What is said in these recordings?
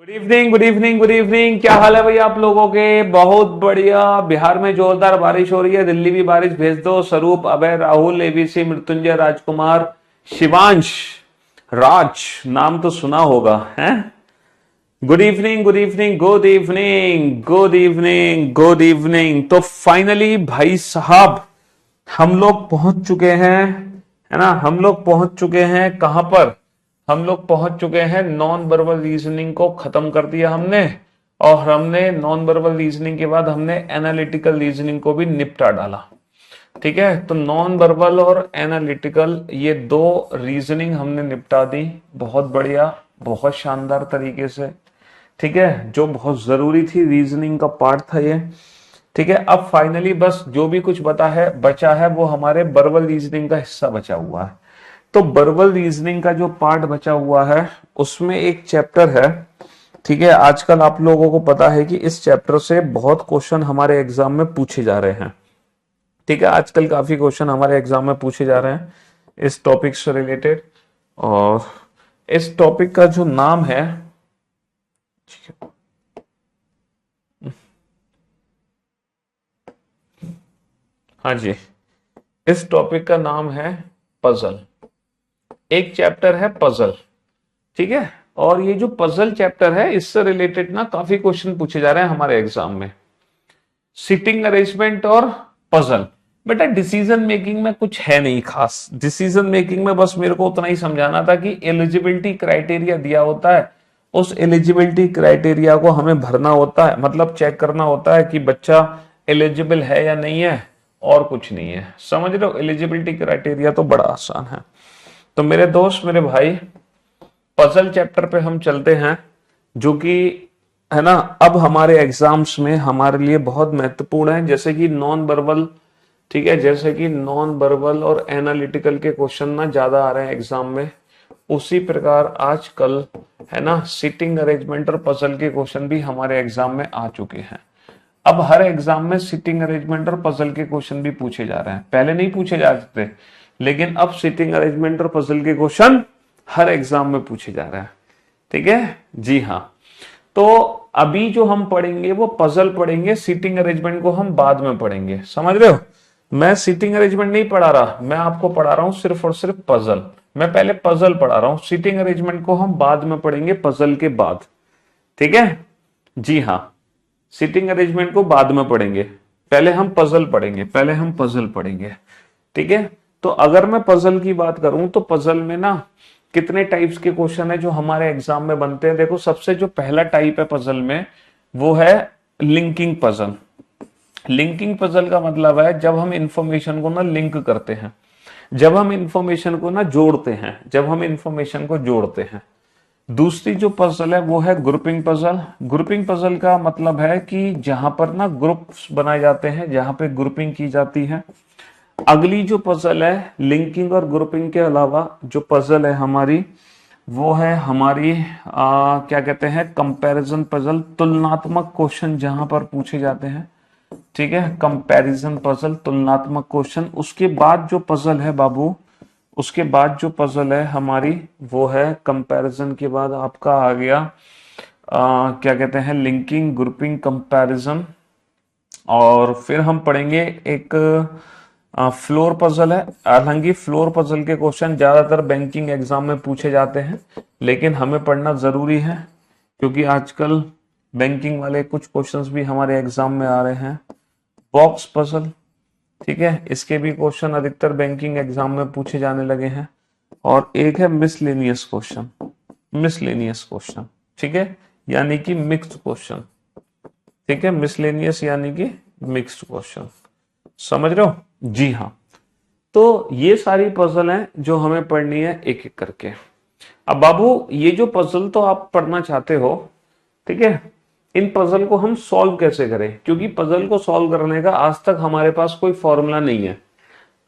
Good evening, good evening, good evening. क्या हाल है भैया आप लोगों के? बहुत बढ़िया। बिहार में जोरदार बारिश हो रही है, दिल्ली भी बारिश भेज दो। स्वरूप, अभय, राहुल, एबीसी, मृत्युंजय, राजकुमार, शिवांश, राज, नाम तो सुना होगा है। Good evening, good evening, good evening, good evening, good evening. तो फाइनली भाई साहब हम लोग पहुंच चुके हैं, है ना। हम लोग पहुंच चुके हैं कहां पर? हम लोग पहुंच चुके हैं नॉन वर्बल रीजनिंग को खत्म कर दिया हमने। और हमने नॉन वर्बल रीजनिंग के बाद हमने एनालिटिकल रीजनिंग को भी निपटा डाला। ठीक है, तो नॉन वर्बल और एनालिटिकल ये दो रीजनिंग हमने निपटा दी। बहुत बढ़िया, बहुत शानदार तरीके से। ठीक है, जो बहुत जरूरी थी, रीजनिंग का पार्ट था ये। ठीक है, अब फाइनली बस जो भी कुछ बचा है वो हमारे वर्बल रीजनिंग का हिस्सा बचा हुआ है। तो वर्बल रीजनिंग का जो पार्ट बचा हुआ है उसमें एक चैप्टर है। ठीक है, आजकल आप लोगों को पता है कि इस चैप्टर से बहुत क्वेश्चन हमारे एग्जाम में पूछे जा रहे हैं। ठीक है, आजकल काफी क्वेश्चन हमारे एग्जाम में पूछे जा रहे हैं इस टॉपिक से रिलेटेड। और इस टॉपिक का जो नाम है, हाँ जी, इस टॉपिक का नाम है पजल। एक चैप्टर है पजल। ठीक है, और ये जो पजल चैप्टर है इससे रिलेटेड ना काफी क्वेश्चन पूछे जा रहे हैं हमारे एग्जाम में। सिटिंग अरेंजमेंट और पजल। बेटा डिसीजन मेकिंग में कुछ है नहीं खास। डिसीजन मेकिंग में बस मेरे को उतना ही समझाना था कि एलिजिबिलिटी क्राइटेरिया दिया होता है, उस एलिजिबिलिटी क्राइटेरिया को हमें भरना होता है, मतलब चेक करना होता है कि बच्चा एलिजिबल है या नहीं है, और कुछ नहीं है। समझ रहे हो? एलिजिबिलिटी क्राइटेरिया तो बड़ा आसान है। तो मेरे दोस्त, मेरे भाई, पजल चैप्टर पे हम चलते हैं, जो कि है ना अब हमारे एग्जाम्स में हमारे लिए बहुत महत्वपूर्ण है। जैसे कि नॉन वर्बल, ठीक है, जैसे कि नॉन वर्बल और एनालिटिकल के क्वेश्चन ना ज्यादा आ रहे हैं एग्जाम में, उसी प्रकार आजकल है ना सिटिंग अरेंजमेंट और पजल के क्वेश्चन भी हमारे एग्जाम में आ चुके हैं। अब हर एग्जाम में सिटिंग अरेंजमेंट और पजल के क्वेश्चन भी पूछे जा रहे हैं। पहले नहीं पूछे जाते थे, लेकिन अब सिटिंग अरेंजमेंट और पजल के क्वेश्चन हर एग्जाम में पूछे जा रहा है। ठीक है जी हाँ। तो अभी जो हम पढ़ेंगे वो पजल पढ़ेंगे, सीटिंग अरेंजमेंट को हम बाद में पढ़ेंगे, समझ रहे हो। मैं सीटिंग अरेंजमेंट नहीं पढ़ा रहा, मैं आपको पढ़ा रहा हूं सिर्फ और सिर्फ पजल। मैं पहले पजल पढ़ा रहा हूं, सीटिंग अरेंजमेंट को हम बाद में पढ़ेंगे पजल के बाद। ठीक है जी हाँ, सीटिंग अरेंजमेंट को बाद में पढ़ेंगे, पहले हम पजल पढ़ेंगे, पहले हम पजल पढ़ेंगे। ठीक है, तो अगर मैं पजल की बात करूं तो पजल में ना कितने टाइप्स के क्वेश्चन है जो हमारे एग्जाम में बनते हैं। देखो सबसे जो पहला टाइप है पजल में वो है लिंकिंग पजल। लिंकिंग पजल का मतलब है जब हम इंफॉर्मेशन को ना लिंक करते हैं, जब हम इंफॉर्मेशन को ना जोड़ते हैं, जब हम इंफॉर्मेशन को जोड़ते हैं। दूसरी जो पजल है वो है ग्रुपिंग पजल। ग्रुपिंग पजल का मतलब है कि जहां पर ना ग्रुप्स बनाए जाते हैं, जहां पे ग्रुपिंग की जाती है। अगली जो पजल है लिंकिंग और ग्रुपिंग के अलावा जो पजल है हमारी, वो है हमारी क्या कहते हैं, कंपैरिजन पजल। तुलनात्मक क्वेश्चन जहां पर पूछे जाते हैं। ठीक है, कंपैरिजन पजल, तुलनात्मक क्वेश्चन। उसके बाद जो पजल है बाबू, उसके बाद जो पजल है हमारी वो है कंपैरिजन के बाद आपका आ गया क्या कहते हैं, लिंकिंग, ग्रुपिंग, कंपैरिजन। और फिर हम पढ़ेंगे एक फ्लोर पजल है। हालांकि फ्लोर पजल के क्वेश्चन ज्यादातर बैंकिंग एग्जाम में पूछे जाते हैं, लेकिन हमें पढ़ना जरूरी है क्योंकि आजकल बैंकिंग वाले कुछ क्वेश्चंस भी हमारे एग्जाम में आ रहे हैं। बॉक्स पजल, ठीक है, इसके भी क्वेश्चन अधिकतर बैंकिंग एग्जाम में पूछे जाने लगे हैं। और एक है मिसलेनियस क्वेश्चन, मिसलेनियस क्वेश्चन, ठीक है, यानी कि मिक्स्ड क्वेश्चन। ठीक है, मिसलेनियस यानी कि मिक्स्ड क्वेश्चन, समझ रहे हो जी हाँ। तो ये सारी पजल हैं जो हमें पढ़नी है एक एक करके। अब बाबू ये जो पजल तो आप पढ़ना चाहते हो, ठीक है, इन पजल को हम सॉल्व कैसे करें, क्योंकि पजल को सॉल्व करने का आज तक हमारे पास कोई फॉर्मूला नहीं है।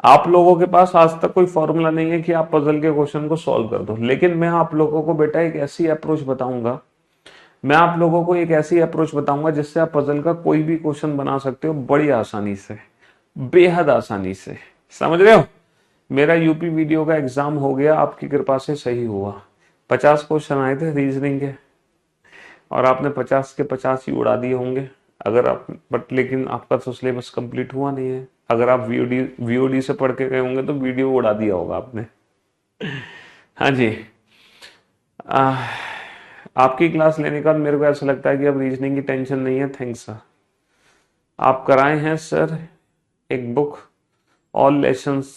आप लोगों के पास आज तक कोई फॉर्मूला नहीं है कि आप पजल के क्वेश्चन को सॉल्व कर दो। लेकिन मैं आप लोगों को बेटा एक ऐसी अप्रोच बताऊंगा, मैं आप लोगों को एक ऐसी अप्रोच बताऊंगा जिससे आप पजल का कोई भी क्वेश्चन बना सकते हो बड़ी आसानी से, बेहद आसानी से, समझ रहे हो। मेरा यूपी वीडियो का एग्जाम हो गया, आपकी कृपा से सही हुआ। 50 क्वेश्चन आए थे रीजनिंग के और आपने 50 के 50 ही उड़ा दिए होंगे अगर आप, बट लेकिन आपका तो सिलेबस कंप्लीट हुआ नहीं है। अगर आप वीओडी से पढ़ के गए होंगे तो वीडियो उड़ा दिया होगा आपने। हाँ जी, आपकी क्लास लेने का मेरे को ऐसा लगता है कि अब रीजनिंग की टेंशन नहीं है। थैंक्स सर, आप कराए हैं सर एक बुक ऑल लेसन्स।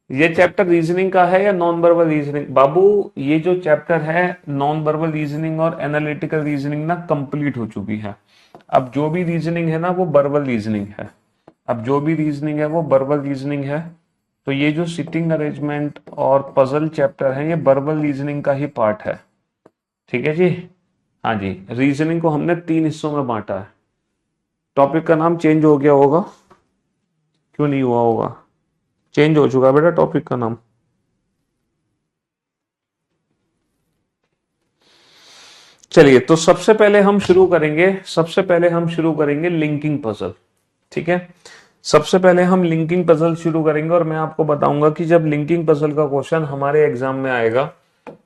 ये चैप्टर रीजनिंग का है या नॉन वर्बल रीजनिंग? बाबू ये जो चैप्टर है नॉन वर्बल रीजनिंग और एनालिटिकल रीजनिंग ना कंप्लीट हो चुकी है। अब जो भी रीजनिंग है ना वो वर्बल रीजनिंग है। अब जो भी रीजनिंग है वो वर्बल रीजनिंग है। तो ये जो सिटिंग अरेंजमेंट और पजल चैप्टर है ये वर्बल रीजनिंग का ही पार्ट है। ठीक है जी, हाँ जी। रीजनिंग को हमने 3 हिस्सों में बांटा है। टॉपिक का नाम चेंज हो गया होगा, क्यों नहीं हुआ होगा? चेंज हो चुका बेटा टॉपिक का नाम। चलिए, तो सबसे पहले हम शुरू करेंगे लिंकिंग पजल। ठीक है, सबसे पहले हम लिंकिंग पजल शुरू करेंगे और मैं आपको बताऊंगा कि जब लिंकिंग पजल का क्वेश्चन हमारे एग्जाम में आएगा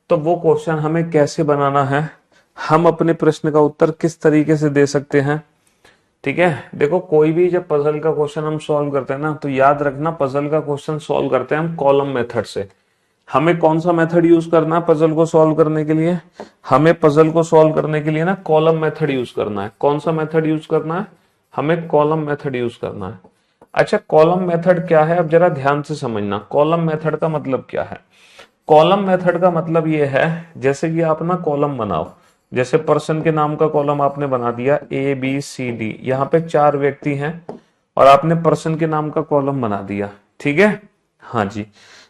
तो वो क्वेश्चन हमें कैसे बनाना है, हम अपने प्रश्न का उत्तर किस तरीके से दे सकते हैं। ठीक है, देखो कोई भी जब पजल का क्वेश्चन हम सॉल्व करते हैं ना, तो याद रखना पजल का क्वेश्चन सॉल्व करते हैं हम कॉलम मेथड से। हमें कौन सा मेथड यूज करना है पजल को सॉल्व करने के लिए? हमें पजल को सॉल्व करने के लिए ना कॉलम मेथड यूज करना है। कौन सा मेथड यूज करना है? हमें कॉलम मेथड यूज करना है। अच्छा, कॉलम मेथड क्या है? अब जरा ध्यान से समझना, कॉलम मेथड का मतलब क्या है। कॉलम मेथड का मतलब ये है, जैसे कि आप ना कॉलम बनाओ, जैसे पर्सन के नाम का कॉलम आपने बना दिया ABCD, यहाँ पे 4 व्यक्ति हैं और आपने पर्सन के नाम का कॉलम बना दिया। ठीक है, हाँ जी।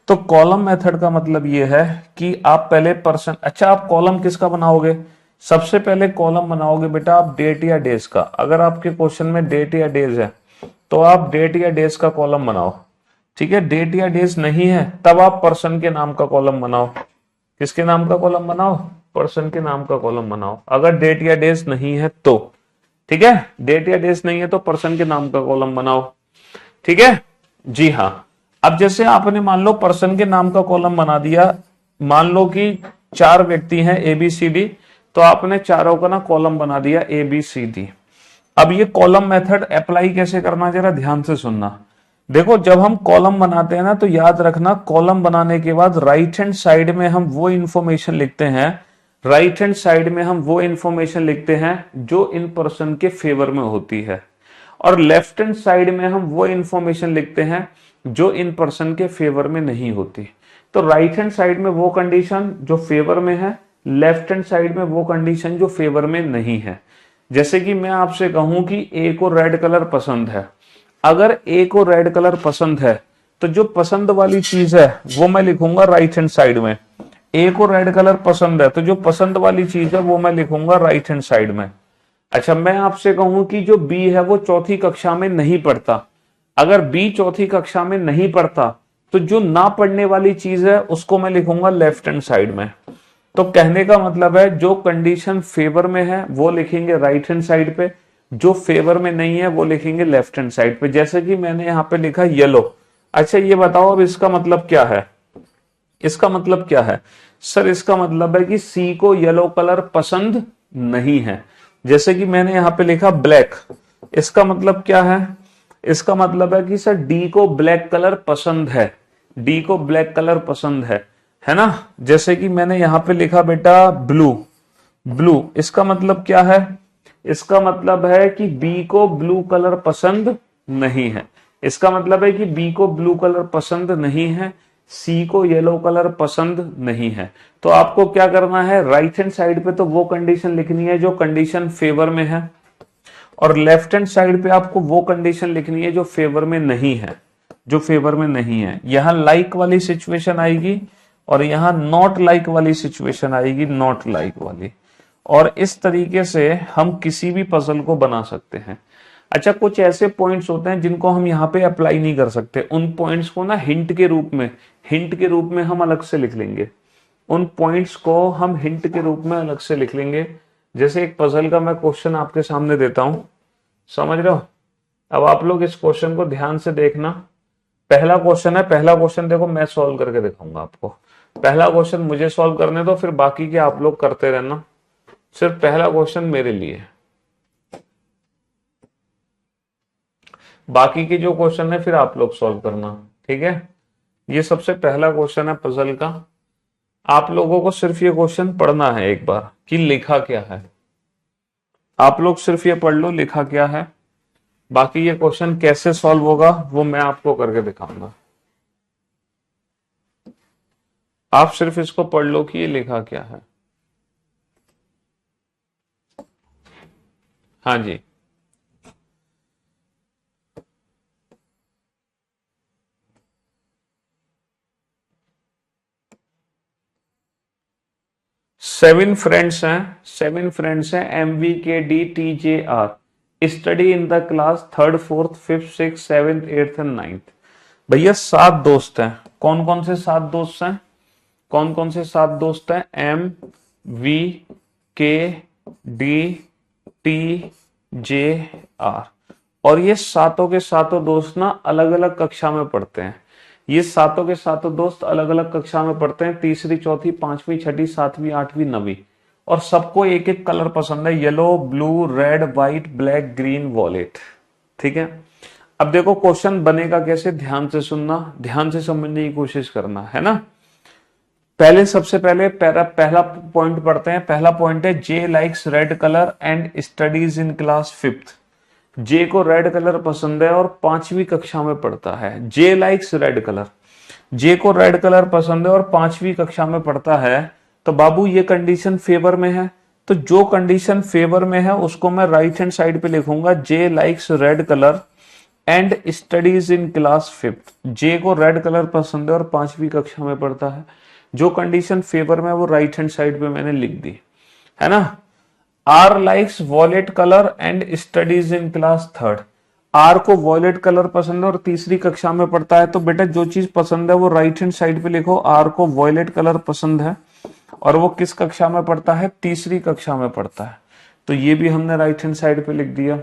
तो कॉलम मेथड का मतलब ये है कि आप पहले पर्सन, अच्छा आप कॉलम किसका बनाओगे? सबसे पहले कॉलम बनाओगे बेटा आप डेट या डेज का। अगर आपके क्वेश्चन में डेट या डेज है तो आप डेट या डेज का कॉलम बनाओ। ठीक है, डेट या डेज नहीं है तब आप पर्सन के नाम का कॉलम बनाओ। किसके नाम का कॉलम बनाओ? पर्सन के नाम का कॉलम बनाओ। अगर डेट या डेज नहीं है तो, ठीक है, डेट या डेज नहीं है तो पर्सन के नाम का कॉलम बनाओ। ठीक है जी हाँ। अब जैसे आपने मान लो पर्सन के नाम का कॉलम बना दिया, मान लो कि 4 व्यक्ति हैं ABCD, तो आपने चारों का ना कॉलम बना दिया ABCD। अब ये कॉलम मेथड अप्लाई कैसे करना, जरा ध्यान से सुनना। देखो जब हम कॉलम बनाते हैं ना, तो याद रखना कॉलम बनाने के बाद राइट हैंड साइड में हम वो इंफॉर्मेशन लिखते हैं, राइट हैंड साइड में हम वो इंफॉर्मेशन लिखते हैं जो इन पर्सन के फेवर में होती है, और लेफ्ट हैंड साइड में हम वो इंफॉर्मेशन लिखते हैं जो इन पर्सन के फेवर में नहीं होती। तो राइट हैंड साइड में वो कंडीशन जो फेवर में है, लेफ्ट हैंड साइड में वो कंडीशन जो फेवर में नहीं है। जैसे कि मैं आपसे कहूं कि ए को रेड कलर पसंद है, अगर ए को रेड कलर पसंद है तो जो पसंद वाली चीज है वो मैं लिखूंगा राइट हैंड साइड में। ए को रेड कलर पसंद है तो जो पसंद वाली चीज है वो मैं लिखूंगा राइट हैंड साइड में। अच्छा, मैं आपसे कहूं कि जो बी है वो चौथी कक्षा में नहीं पढ़ता, अगर बी चौथी कक्षा में नहीं पढ़ता तो जो ना पढ़ने वाली चीज है उसको मैं लिखूंगा लेफ्ट हैंड साइड में। तो कहने का मतलब है जो कंडीशन फेवर में है वो लिखेंगे राइट हैंड साइड पे, जो फेवर में नहीं है वो लिखेंगे लेफ्ट हैंड साइड पे। जैसे कि मैंने यहां पे लिखा येलो। अच्छा ये बताओ अब इसका मतलब क्या है, इसका मतलब क्या है? सर इसका मतलब है कि सी को येलो कलर पसंद नहीं है। जैसे कि मैंने यहां पे लिखा ब्लैक, इसका मतलब क्या है? इसका मतलब है कि सर डी को ब्लैक कलर पसंद है, डी को ब्लैक कलर पसंद है ना। जैसे कि मैंने यहां पे लिखा बेटा ब्लू, ब्लू, इसका मतलब क्या है? इसका मतलब है कि बी को ब्लू कलर पसंद नहीं है। इसका मतलब है कि बी को ब्लू कलर पसंद नहीं है, सी को येलो कलर पसंद नहीं है। तो आपको क्या करना है, राइट हैंड साइड पे तो वो कंडीशन लिखनी है जो कंडीशन फेवर में है, और लेफ्ट हैंड साइड पे आपको वो कंडीशन लिखनी है जो फेवर में नहीं है, जो फेवर में नहीं है। यहां लाइक वाली सिचुएशन आएगी और यहां नॉट लाइक वाली सिचुएशन आएगी, नॉट लाइक वाली। और इस तरीके से हम किसी भी पजल को बना सकते हैं। अच्छा, कुछ ऐसे पॉइंट्स होते हैं जिनको हम यहाँ पे अप्लाई नहीं कर सकते, उन पॉइंट्स को ना हिंट के रूप में, हिंट के रूप में हम अलग से लिख लेंगे। उन पॉइंट्स को हम हिंट के रूप में अलग से लिख लेंगे। जैसे एक पजल का मैं क्वेश्चन आपके सामने देता हूं, समझ रहे हो? अब आप लोग इस क्वेश्चन को ध्यान से देखना। पहला क्वेश्चन है, पहला क्वेश्चन देखो मैं सॉल्व करके दिखाऊंगा आपको। पहला क्वेश्चन मुझे सॉल्व करने दो, फिर बाकी के आप लोग करते रहना। सिर्फ पहला क्वेश्चन मेरे लिए, बाकी के जो क्वेश्चन है फिर आप लोग सॉल्व करना, ठीक है? ये सबसे पहला क्वेश्चन है पजल का। आप लोगों को सिर्फ ये क्वेश्चन पढ़ना है एक बार कि लिखा क्या है। आप लोग सिर्फ ये पढ़ लो लिखा क्या है, बाकी ये क्वेश्चन कैसे सॉल्व होगा वो मैं आपको करके दिखाऊंगा। आप सिर्फ इसको पढ़ लो कि ये लिखा क्या है। हाँ जी, सेवन फ्रेंड्स हैं, सेवन फ्रेंड्स हैं, MVKDTJR study in the class 3rd 4th 5th 6th 7th 8th and 9th। भैया 7 दोस्त हैं। कौन कौन से 7 दोस्त हैं? कौन कौन से 7 दोस्त हैं? MVKDTJR। और ये सातों के सातों दोस्त ना अलग अलग कक्षा में पढ़ते हैं। ये सातों के सातों दोस्त अलग अलग कक्षा में पढ़ते हैं, तीसरी चौथी पांचवी छठी सातवीं आठवीं नवीं। और सबको एक एक कलर पसंद है, yellow blue red white black green wallet, ठीक है? अब देखो क्वेश्चन बनेगा कैसे, ध्यान से सुनना, ध्यान से समझने की कोशिश करना, है ना। पहले सबसे पहले पहला पॉइंट पढ़ते हैं। पहला पॉइंट है J likes red colour and studies in class 5th। J को रेड कलर पसंद है और 5वीं कक्षा में पढ़ता है। जे लाइक्स रेड कलर, जे को रेड कलर पसंद है और 5वीं कक्षा में पढ़ता है। तो बाबू ये कंडीशन फेवर में है, तो जो कंडीशन फेवर में है उसको मैं राइट हैंड साइड पे लिखूंगा, J likes red colour and studies in class 5th। J को रेड कलर पसंद है और 5वीं कक्षा में पढ़ता है। जो कंडीशन फेवर में है वो राइट हैंड साइड पे मैंने लिख दी, है ना। R likes violet colour and studies in class 3rd। R को वॉलेट कलर पसंद है और तीसरी कक्षा में पढ़ता है। तो बेटा जो चीज पसंद है वो राइट हैंड साइड पे लिखो, आर को वॉलेट कलर पसंद है और वो किस कक्षा में पढ़ता है? तीसरी कक्षा में पढ़ता है। तो ये भी हमने राइट हैंड साइड पे लिख दिया।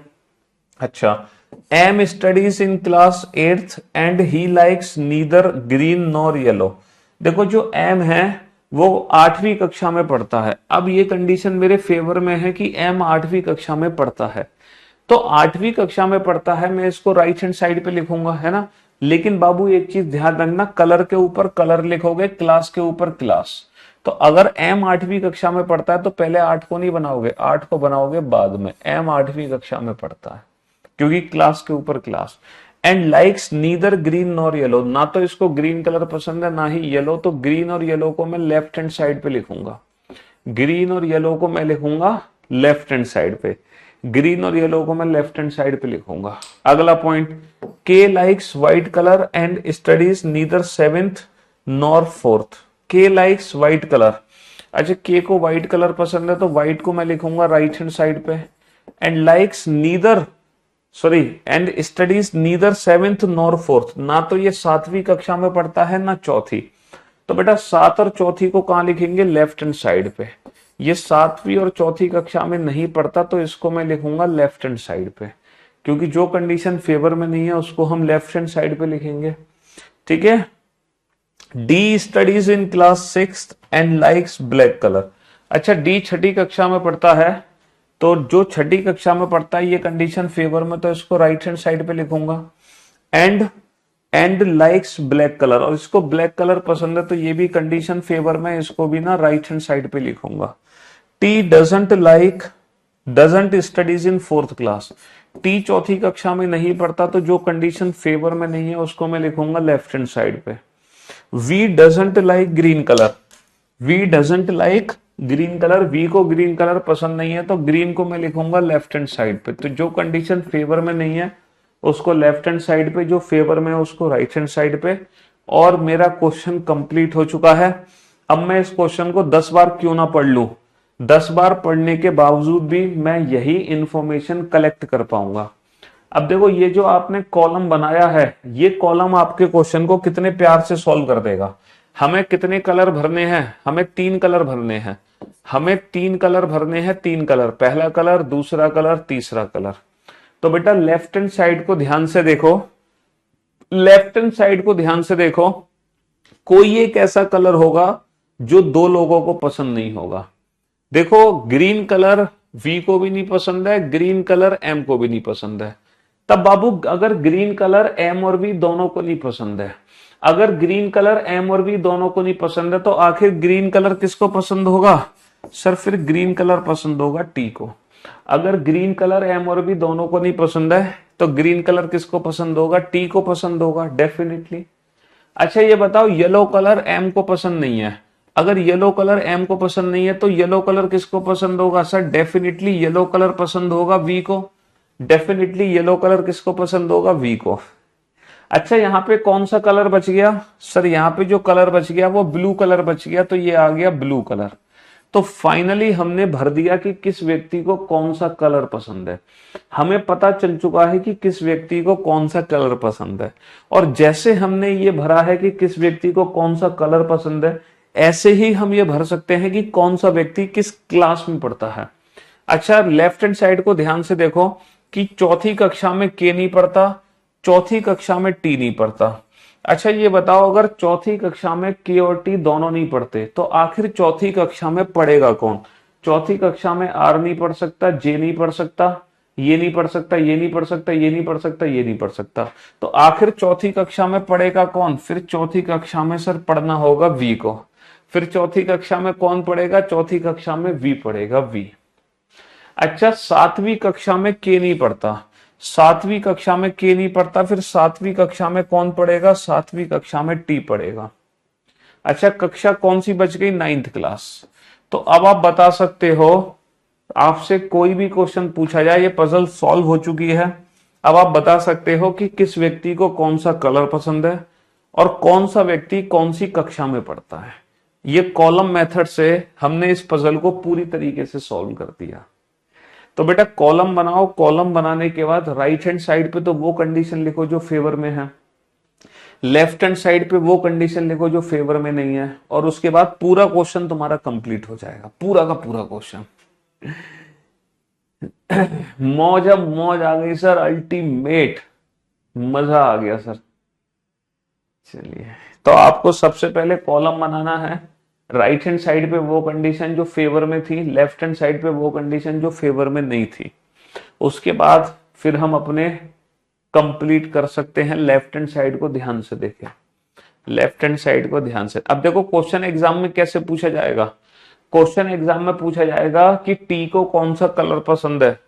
अच्छा, M studies in class 8th and he likes neither green nor yellow. देखो जो एम है वो 8वीं कक्षा में पढ़ता है। अब ये कंडीशन मेरे फेवर में है कि एम 8वीं कक्षा में पढ़ता है, तो 8वीं कक्षा में पढ़ता है, मैं इसको राइट हैंड साइड पे लिखूंगा, है ना। लेकिन बाबू एक चीज ध्यान रखना, कलर के ऊपर कलर लिखोगे, क्लास के ऊपर क्लास। तो अगर एम 8वीं कक्षा में पढ़ता है तो पहले 8 को नहीं बनाओगे, 8 को बनाओगे बाद में। एम 8वीं कक्षा में पढ़ता है क्योंकि क्लास के ऊपर class. And likes neither green nor yellow, ना तो इसको ग्रीन कलर पसंद है ना ही येलो, तो ग्रीन और येलो को मैं लेफ्ट हैंड साइड पे लिखूंगा। ग्रीन और येलो को मैं लिखूंगा लेफ्ट हैंड साइड पे, ग्रीन और येलो को मैं लेफ्ट हैंड साइड पे लिखूंगा। अगला पॉइंट, के likes white colour and studies neither 7th nor 4th। के लाइक्स व्हाइट कलर, अच्छा के को व्हाइट कलर पसंद है तो व्हाइट को मैं लिखूंगा राइट हैंड साइड पे। And likes neither and studies neither 7th nor 4th, ना तो ये 7वीं कक्षा में पढ़ता है ना चौथी। तो बेटा 7 और चौथी को कहां लिखेंगे, लेफ्ट हैंड साइड पे। ये 7वीं और चौथी कक्षा में नहीं पढ़ता तो इसको मैं लिखूंगा लेफ्ट हैंड साइड पे, क्योंकि जो कंडीशन फेवर में नहीं है उसको हम लेफ्ट हैंड साइड पे लिखेंगे। ठीक है। D studies in class 6th and likes black colour. अच्छा डी छठी कक्षा में पढ़ता है, तो जो छठी कक्षा में पढ़ता है ये कंडीशन फेवर में, तो इसको राइट हैंड साइड पे लिखूंगा। एंड लाइक्स ब्लैक कलर, और इसको ब्लैक कलर पसंद है तो ये भी कंडीशन फेवर में, इसको भी ना राइट हैंड साइड पे लिखूंगा। T doesn't studies in 4th class. T चौथी कक्षा में नहीं पढ़ता तो जो कंडीशन फेवर में नहीं है उसको मैं लिखूंगा लेफ्ट हैंड साइड पे। V doesn't like green colour, V doesn't like green colour, V को ग्रीन कलर पसंद नहीं है तो ग्रीन को मैं लिखूंगा लेफ्ट हैंड साइड पे। तो जो कंडीशन फेवर में नहीं है उसको लेफ्ट हैंड साइड पे, जो फेवर में है उसको राइट हैंड साइड पे। और मेरा क्वेश्चन कंप्लीट हो चुका है। अब मैं इस क्वेश्चन को 10 बार क्यों ना पढ़ लूं, 10 बार पढ़ने के बावजूद भी मैं यही इंफॉर्मेशन कलेक्ट कर पाऊंगा। अब देखो ये जो आपने कॉलम बनाया है, ये कॉलम आपके क्वेश्चन को कितने प्यार से सॉल्व कर देगा। हमें कितने कलर भरने हैं, हमें 3 कलर भरने हैं, हमें 3 कलर भरने हैं, 3 कलर, पहला कलर, दूसरा कलर, तीसरा कलर। तो बेटा लेफ्ट हैंड साइड को ध्यान से देखो, लेफ्ट हैंड साइड को ध्यान से देखो, कोई एक ऐसा कलर होगा जो 2 लोगों को पसंद नहीं होगा। देखो ग्रीन कलर वी को भी नहीं पसंद है, ग्रीन कलर एम को भी नहीं पसंद है। तब बाबू अगर ग्रीन कलर एम और वी दोनों को नहीं पसंद है, अगर ग्रीन कलर एम और वी दोनों को नहीं पसंद है तो आखिर ग्रीन कलर किसको पसंद होगा सर, फिर ग्रीन कलर पसंद होगा टी को। अगर ग्रीन कलर एम और वी दोनों को नहीं पसंद है तो ग्रीन कलर किसको पसंद होगा, टी को पसंद होगा डेफिनेटली। अच्छा ये बताओ येलो कलर एम को पसंद नहीं है, अगर येलो कलर एम को पसंद नहीं है तो येलो कलर किसको पसंद होगा सर, डेफिनेटली येलो कलर पसंद होगा वी को, डेफिनेटली येलो कलर किसको पसंद होगा, वी को। अच्छा यहाँ पे कौन सा कलर बच गया सर, यहाँ पे जो कलर बच गया वो ब्लू कलर बच गया, तो ये आ गया ब्लू कलर। तो फाइनली हमने भर दिया कि किस व्यक्ति को कौन सा कलर पसंद है, हमें पता चल चुका है कि किस व्यक्ति को कौन सा कलर पसंद है। और जैसे हमने ये भरा है कि किस व्यक्ति को कौन सा कलर पसंद है, ऐसे ही हम ये भर सकते हैं कि कौन सा व्यक्ति किस क्लास में पढ़ता है। अच्छा लेफ्ट हैंड साइड को ध्यान से देखो कि चौथी कक्षा में के नहीं पढ़ता, चौथी कक्षा में टी नहीं पढ़ता। अच्छा ये बताओ अगर चौथी कक्षा में के और टी दोनों नहीं पढ़ते तो आखिर चौथी कक्षा में पढ़ेगा कौन। चौथी कक्षा में आर नहीं पढ़ सकता, जे नहीं पढ़ सकता, ये नहीं पढ़ सकता, ये नहीं पढ़ सकता, ये नहीं पढ़ सकता, ये नहीं पढ़ सकता, तो आखिर चौथी कक्षा में पढ़ेगा कौन, फिर चौथी कक्षा में सर पढ़ना होगा वी को। फिर चौथी कक्षा में कौन पढ़ेगा, चौथी कक्षा में वी पढ़ेगा, वी। अच्छा 7वीं कक्षा में के नहीं पढ़ता, 7वीं कक्षा में के नहीं पढ़ता, फिर 7वीं कक्षा में कौन पढ़ेगा, 7वीं कक्षा में टी पढ़ेगा। अच्छा कक्षा कौन सी बच गई, 9th क्लास। तो अब आप बता सकते हो, आपसे कोई भी क्वेश्चन पूछा जाए, ये पजल सॉल्व हो चुकी है। अब आप बता सकते हो कि किस व्यक्ति को कौन सा कलर पसंद है और कौन सा व्यक्ति कौन सी कक्षा में पढ़ता है। ये कॉलम मेथड से हमने इस पजल को पूरी तरीके से सॉल्व कर दिया। तो बेटा कॉलम बनाओ, कॉलम बनाने के बाद राइट हैंड साइड पे तो वो कंडीशन लिखो जो फेवर में है, लेफ्ट हैंड साइड पे वो कंडीशन लिखो जो फेवर में नहीं है, और उसके बाद पूरा क्वेश्चन तुम्हारा कंप्लीट हो जाएगा, पूरा का पूरा क्वेश्चन। मौज, अब मौज आ गई सर, अल्टीमेट मजा आ गया सर। चलिए, तो आपको सबसे पहले कॉलम बनाना है। राइट हैंड साइड पे वो कंडीशन जो फेवर में थी, लेफ्ट हैंड साइड पे वो कंडीशन जो फेवर में नहीं थी। उसके बाद फिर हम अपने कंप्लीट कर सकते हैं। लेफ्ट हैंड साइड को ध्यान से देखें, लेफ्ट हैंड साइड को ध्यान से। अब देखो क्वेश्चन एग्जाम में कैसे पूछा जाएगा। क्वेश्चन एग्जाम में पूछा जाएगा कि टी को कौन सा कलर पसंद है,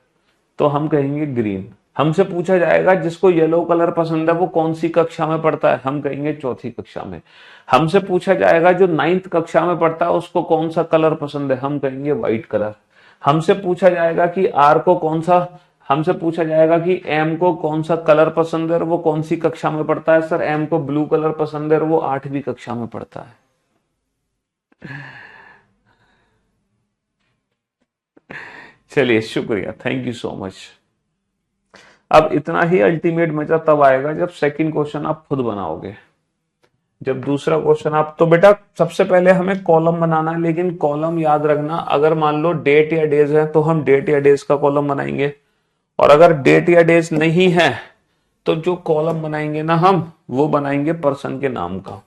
तो हम कहेंगे ग्रीन। हमसे पूछा जाएगा जिसको येलो कलर पसंद है वो कौन सी कक्षा में पढ़ता है, हम कहेंगे चौथी कक्षा में। हमसे पूछा जाएगा जो 9th कक्षा में पढ़ता है उसको कौन सा कलर पसंद है, हम कहेंगे व्हाइट कलर। हमसे पूछा जाएगा कि आर को कौन सा हमसे पूछा जाएगा कि एम को कौन सा कलर पसंद है और वो कौन सी कक्षा में पढ़ता है, सर एम को ब्लू कलर पसंद है और वो 8वीं कक्षा में पढ़ता है। चलिए शुक्रिया, थैंक यू सो मच। अब इतना ही अल्टीमेट मजा तब आएगा जब सेकंड क्वेश्चन आप खुद बनाओगे। जब दूसरा क्वेश्चन आप, तो बेटा सबसे पहले हमें कॉलम बनाना है, लेकिन कॉलम याद रखना, अगर मान लो डेट या डेज है तो हम डेट या डेज का कॉलम बनाएंगे, और अगर डेट या डेज नहीं है तो जो कॉलम बनाएंगे ना हम, वो बनाएंगे पर्सन के नाम का।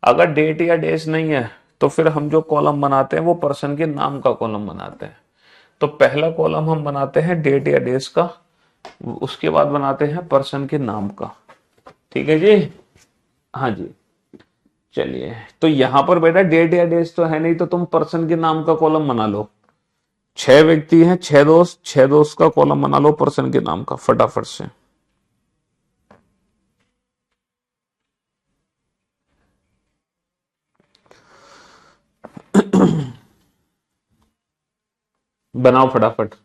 अगर डेट या डेज नहीं है तो फिर हम जो कॉलम बनाते हैं वो पर्सन के नाम का कॉलम बनाते हैं। तो पहला कॉलम हम बनाते हैं डेट या डेज का, उसके बाद बनाते हैं पर्सन के नाम का। ठीक है जी, हाँ जी। चलिए, तो यहां पर बेटा डेट या डेज तो है नहीं, तो तुम पर्सन के नाम का कॉलम बना लो। 6 व्यक्ति हैं, 6 दोस्त, 6 दोस्त का कॉलम बना लो पर्सन के नाम का फटाफट से। बनाओ फटाफट।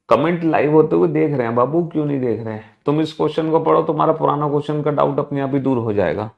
कमेंट लाइव होते हुए देख रहे हैं बाबू, क्यों नहीं देख रहे हैं? तुम इस क्वेश्चन को पढ़ो, तुम्हारा पुराना क्वेश्चन का डाउट अपने आप ही दूर हो जाएगा।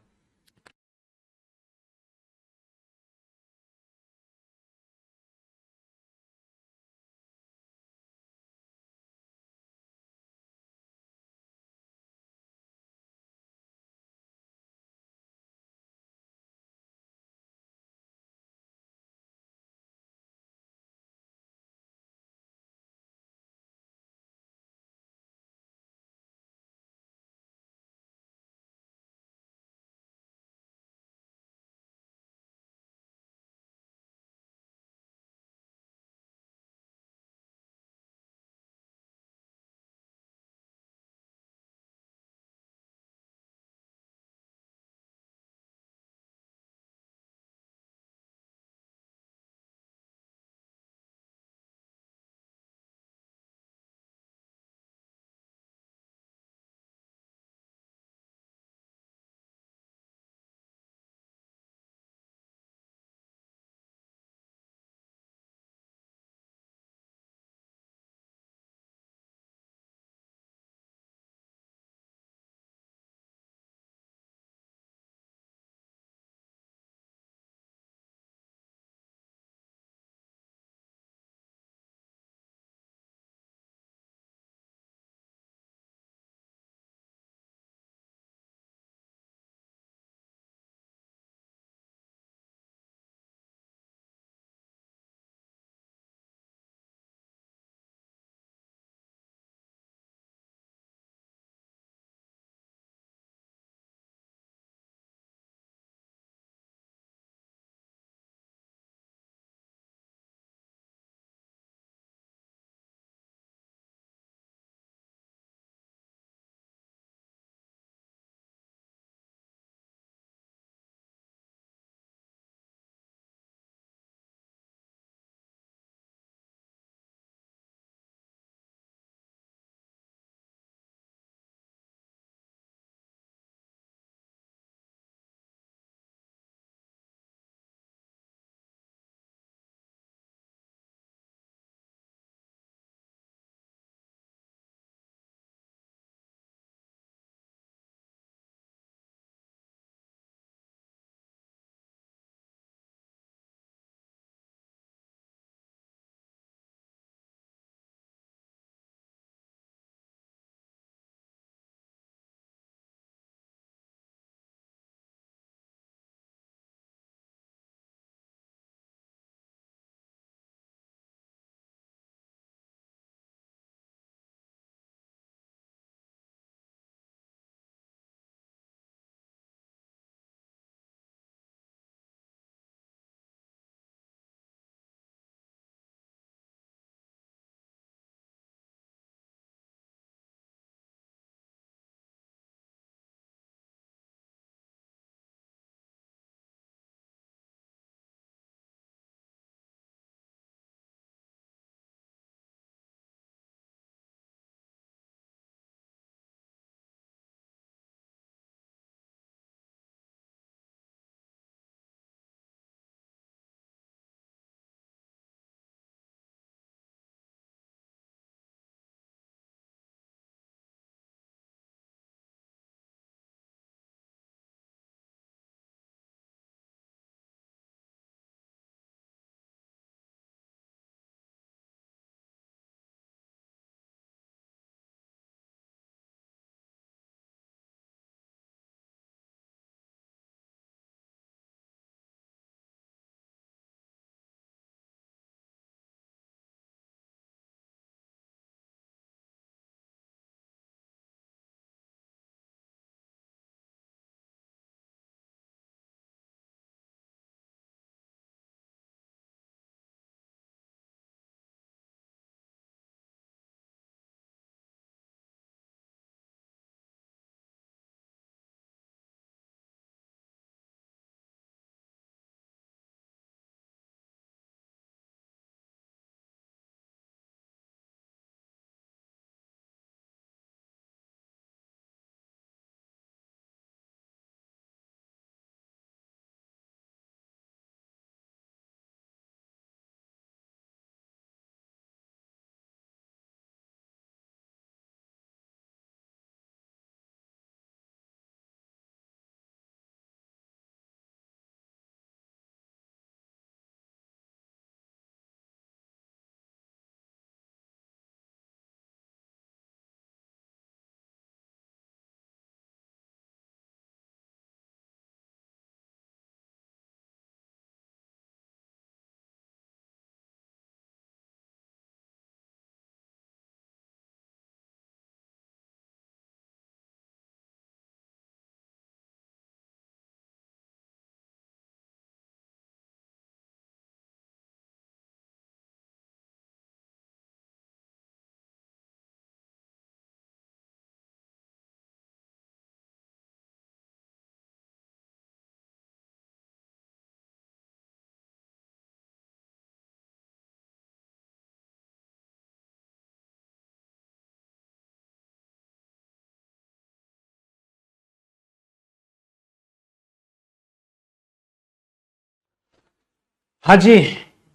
हाँ जी,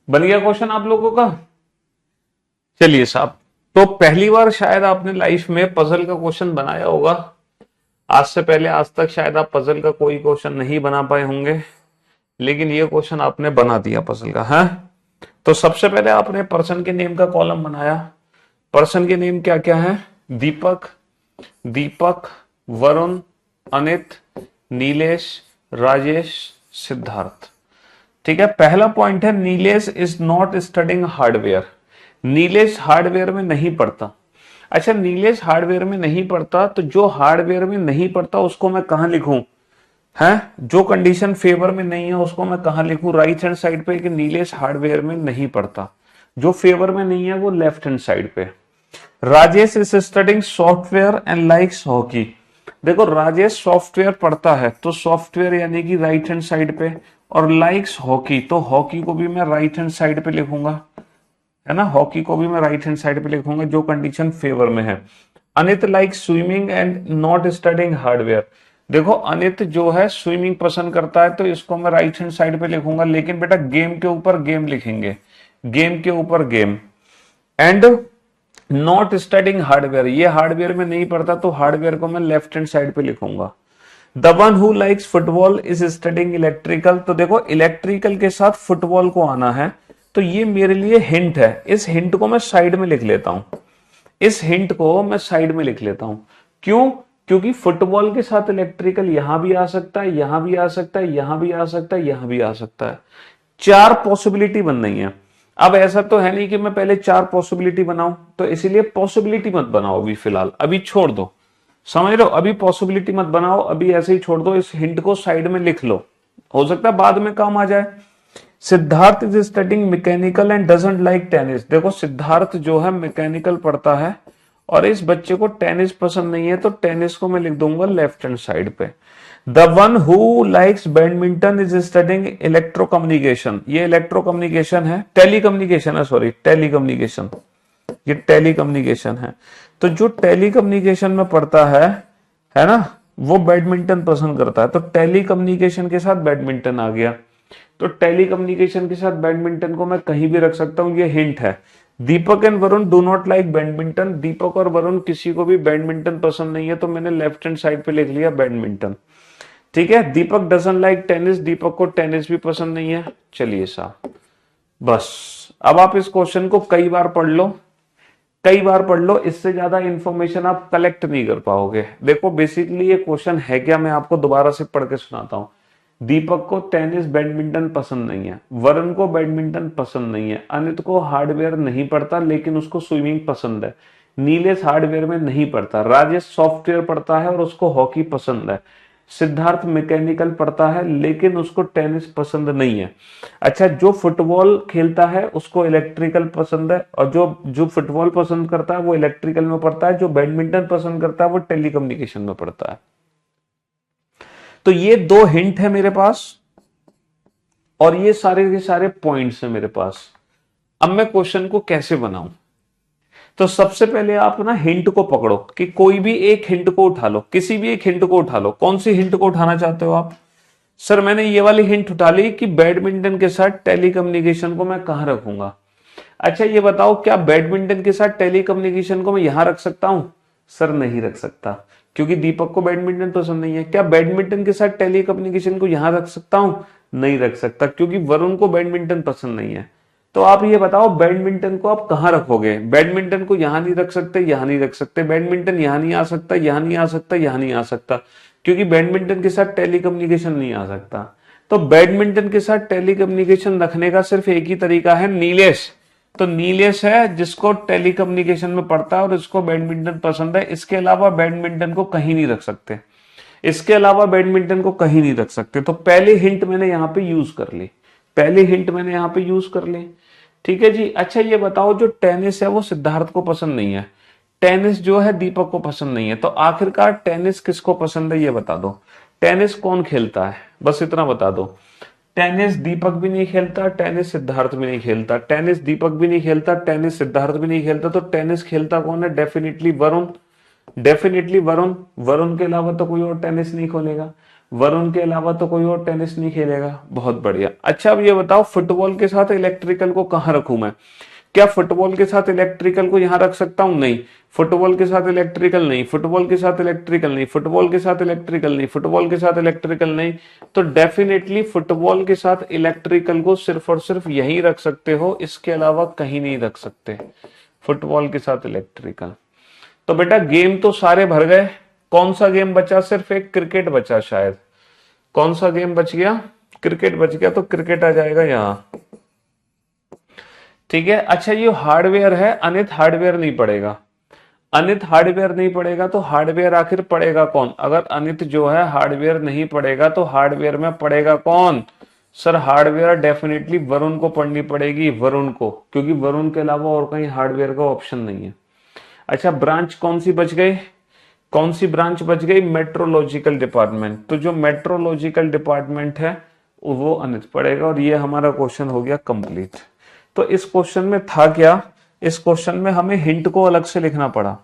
बन गया क्वेश्चन आप लोगों का। चलिए साहब, तो पहली बार शायद आपने लाइफ में पजल का क्वेश्चन बनाया होगा। आज से पहले आज तक शायद आप पजल का कोई क्वेश्चन नहीं बना पाए होंगे, लेकिन ये क्वेश्चन आपने बना दिया पजल का। है तो सबसे पहले आपने पर्सन के नेम का कॉलम बनाया। पर्सन के नेम क्या क्या है? दीपक, दीपक, वरुण, अनित, नीलेश, राजेश, सिद्धार्थ। ठीक है, पहला पॉइंट है Nilesh is not studying hardware. Nilesh hardware में नहीं पढ़ता। अच्छा, नीलेश हार्डवेयर में नहीं पढ़ता, तो जो हार्डवेयर में नहीं पढ़ता उसको मैं कहां लिखूं? है जो कंडीशन फेवर में नहीं है उसको मैं कहां लिखूं? राइट हैंड साइड पे कि नीलेश हार्डवेयर में नहीं पढ़ता। जो फेवर में नहीं है वो लेफ्ट हैंड साइड पे। Rajesh is studying software and likes hockey. देखो, राजेश सॉफ्टवेयर पढ़ता है तो सॉफ्टवेयर यानी कि राइट हैंड साइड पे, और लाइक्स हॉकी तो हॉकी को भी मैं राइट हैंड साइड पे लिखूंगा, है ना। हॉकी को भी मैं राइट हैंड साइड पे लिखूंगा जो कंडीशन फेवर में है। Anit like swimming and not studying hardware. देखो, अनित जो है स्विमिंग पसंद करता है तो इसको मैं राइट हैंड साइड पे लिखूंगा, लेकिन बेटा गेम के ऊपर गेम लिखेंगे, गेम के ऊपर game. And not studying hardware, ये हार्डवेयर में नहीं पढ़ता तो हार्डवेयर को मैं लेफ्ट हैंड साइड पे लिखूंगा। The one who likes football is studying electrical. तो देखो, इलेक्ट्रिकल के साथ फुटबॉल को आना है, तो ये मेरे लिए हिंट है। इस हिंट को मैं साइड में लिख लेता हूं, इस हिंट को मैं साइड में लिख लेता हूं। क्यों? क्योंकि फुटबॉल के साथ इलेक्ट्रिकल यहां भी आ सकता है, यहां भी आ सकता है, यहां भी आ सकता है, यहां भी आ सकता है। चार पॉसिबिलिटी बन रही है। अब ऐसा तो है नहीं कि मैं पहले चार पॉसिबिलिटी बनाऊं, तो इसीलिए पॉसिबिलिटी मत बनाओ अभी, फिलहाल अभी छोड़ दो। समझ लो, अभी पॉसिबिलिटी मत बनाओ, अभी ऐसे ही छोड़ दो, इस हिंट को साइड में लिख लो, हो सकता है बाद में काम आ जाए। Siddharth is studying mechanical and doesn't like tennis. देखो, सिद्धार्थ जो है मैकेनिकल पढ़ता है और इस बच्चे को टेनिस पसंद नहीं है, तो टेनिस को मैं लिख दूंगा लेफ्ट हैंड साइड पे। The one who likes badminton is studying electro communication. ये इलेक्ट्रो कम्युनिकेशन है, टेली कम्युनिकेशन है, सॉरी टेली कम्युनिकेशन, ये टेली कम्युनिकेशन है। तो जो टेली कम्युनिकेशन में पढ़ता है ना, वो बैडमिंटन पसंद करता है, तो टेली कम्युनिकेशन के साथ बैडमिंटन आ गया। तो टेली कम्युनिकेशन के साथ बैडमिंटन को मैं कहीं भी रख सकता हूं, ये हिंट है। Deepak and Varun do not like badminton. Deepak और वरुण किसी को भी बैडमिंटन पसंद नहीं है, तो मैंने लेफ्ट हैंड साइड पे लिख लिया बैडमिंटन। ठीक है। दीपक डजंट लाइक टेनिस, दीपक को टेनिस भी पसंद नहीं है। चलिए साहब, बस अब आप इस क्वेश्चन को कई बार पढ़ लो, कई बार पढ़ लो, इससे ज्यादा इंफॉर्मेशन आप कलेक्ट नहीं कर पाओगे। देखो, बेसिकली ये क्वेश्चन है क्या, मैं आपको दोबारा से पढ़ के सुनाता हूं। दीपक को टेनिस बैडमिंटन पसंद नहीं है, वरुण को बैडमिंटन पसंद नहीं है, अनित को हार्डवेयर नहीं पढ़ता लेकिन उसको स्विमिंग पसंद है, नीलेश हार्डवेयर में नहीं पढ़ता, राजेश सॉफ्टवेयर पढ़ता है और उसको हॉकी पसंद है, सिद्धार्थ मैकेनिकल पढ़ता है लेकिन उसको टेनिस पसंद नहीं है। अच्छा, जो फुटबॉल खेलता है उसको इलेक्ट्रिकल पसंद है, और जो जो फुटबॉल पसंद करता है वो इलेक्ट्रिकल में पढ़ता है, जो बैडमिंटन पसंद करता है वो टेलीकम्युनिकेशन में पढ़ता है। तो ये दो हिंट है मेरे पास, और ये सारे के सारे पॉइंट्स हैं मेरे पास। अब मैं क्वेश्चन को कैसे बनाऊं? तो सबसे पहले आप ना हिंट को पकड़ो, कि कोई भी एक हिंट को उठा लो, किसी भी एक हिंट को उठा लो। कौन सी हिंट को उठाना चाहते हो आप? सर मैंने ये वाली हिंट उठा ली कि बैडमिंटन के साथ टेलीकम्युनिकेशन को मैं कहां रखूंगा। अच्छा ये बताओ, क्या बैडमिंटन के साथ टेलीकम्युनिकेशन को मैं यहां रख सकता हूं? सर नहीं रख सकता, क्योंकि दीपक को बैडमिंटन पसंद नहीं है। क्या बैडमिंटन के साथ टेलीकम्युनिकेशन को यहां रख सकता हूं? नहीं रख सकता, क्योंकि वरुण को बैडमिंटन पसंद नहीं है। तो आप ये बताओ, बैडमिंटन को आप कहां रखोगे? बैडमिंटन को यहां नहीं रख सकते, यहां नहीं रख सकते, बैडमिंटन यहां नहीं आ सकता, यहां नहीं आ सकता, यहां नहीं आ सकता, क्योंकि बैडमिंटन के साथ टेलीकम्युनिकेशन नहीं आ सकता। तो बैडमिंटन के साथ टेलीकम्युनिकेशन रखने का सिर्फ एक ही तरीका है, नीलेश। तो नीलेश है जिसको टेलीकम्युनिकेशन में पढ़ता है और इसको बैडमिंटन पसंद है। इसके अलावा बैडमिंटन को कहीं नहीं रख सकते, इसके अलावा बैडमिंटन को कहीं नहीं रख सकते। तो पहले हिंट मैंने यहां पे यूज कर ली, पहले हिंट मैंने यहां पे यूज कर ली। ठीक है जी। अच्छा ये बताओ, जो टेनिस है वो सिद्धार्थ को पसंद नहीं है, टेनिस जो है दीपक को पसंद नहीं है, तो आखिरकार टेनिस किसको पसंद है ये बता दो। टेनिस कौन खेलता है, बस इतना बता दो। टेनिस दीपक भी नहीं खेलता, टेनिस सिद्धार्थ भी नहीं खेलता, टेनिस दीपक भी नहीं खेलता, टेनिस सिद्धार्थ भी नहीं खेलता, तो टेनिस खेलता कौन है? Definitely Varun, definitely Varun. वरुण के अलावा तो कोई और टेनिस नहीं खोलेगा। वरुण के अलावा तो कोई और टेनिस नहीं खेलेगा। बहुत बढ़िया। अच्छा अब ये बताओ, फुटबॉल के साथ इलेक्ट्रिकल को कहाँ रखूं मैं? क्या फुटबॉल के साथ इलेक्ट्रिकल को यहां रख सकता हूं? नहीं। फुटबॉल के साथ इलेक्ट्रिकल नहीं, फुटबॉल के साथ इलेक्ट्रिकल नहीं, फुटबॉल के साथ इलेक्ट्रिकल नहीं, फुटबॉल के साथ इलेक्ट्रिकल नहीं। तो डेफिनेटली फुटबॉल के साथ इलेक्ट्रिकल को सिर्फ और सिर्फ यहीं रख सकते हो, इसके अलावा कहीं नहीं रख सकते फुटबॉल के साथ इलेक्ट्रिकल। तो बेटा गेम तो सारे भर गए, कौन सा गेम बचा? सिर्फ एक क्रिकेट बचा शायद। कौन सा गेम बच गया? क्रिकेट बच गया, तो क्रिकेट आ जाएगा यहां। ठीक है। अच्छा ये हार्डवेयर है, अनित हार्डवेयर नहीं पड़ेगा। अनित हार्डवेयर नहीं पड़ेगा तो हार्डवेयर आखिर पड़ेगा कौन? अगर अनित जो है हार्डवेयर नहीं पड़ेगा तो हार्डवेयर में पड़ेगा कौन? सर हार्डवेयर डेफिनेटली वरुण को पढ़नी पड़ेगी, वरुण को, क्योंकि वरुण के अलावा और कहीं हार्डवेयर का ऑप्शन नहीं है। अच्छा ब्रांच कौन सी बच गई? कौन सी ब्रांच बच गई? Metrological department. तो जो मेट्रोलॉजिकल डिपार्टमेंट है वो अनित पड़ेगा, और ये हमारा क्वेश्चन हो गया कंप्लीट। तो इस क्वेश्चन में था क्या? इस क्वेश्चन में हमें हिंट को अलग से लिखना पड़ा।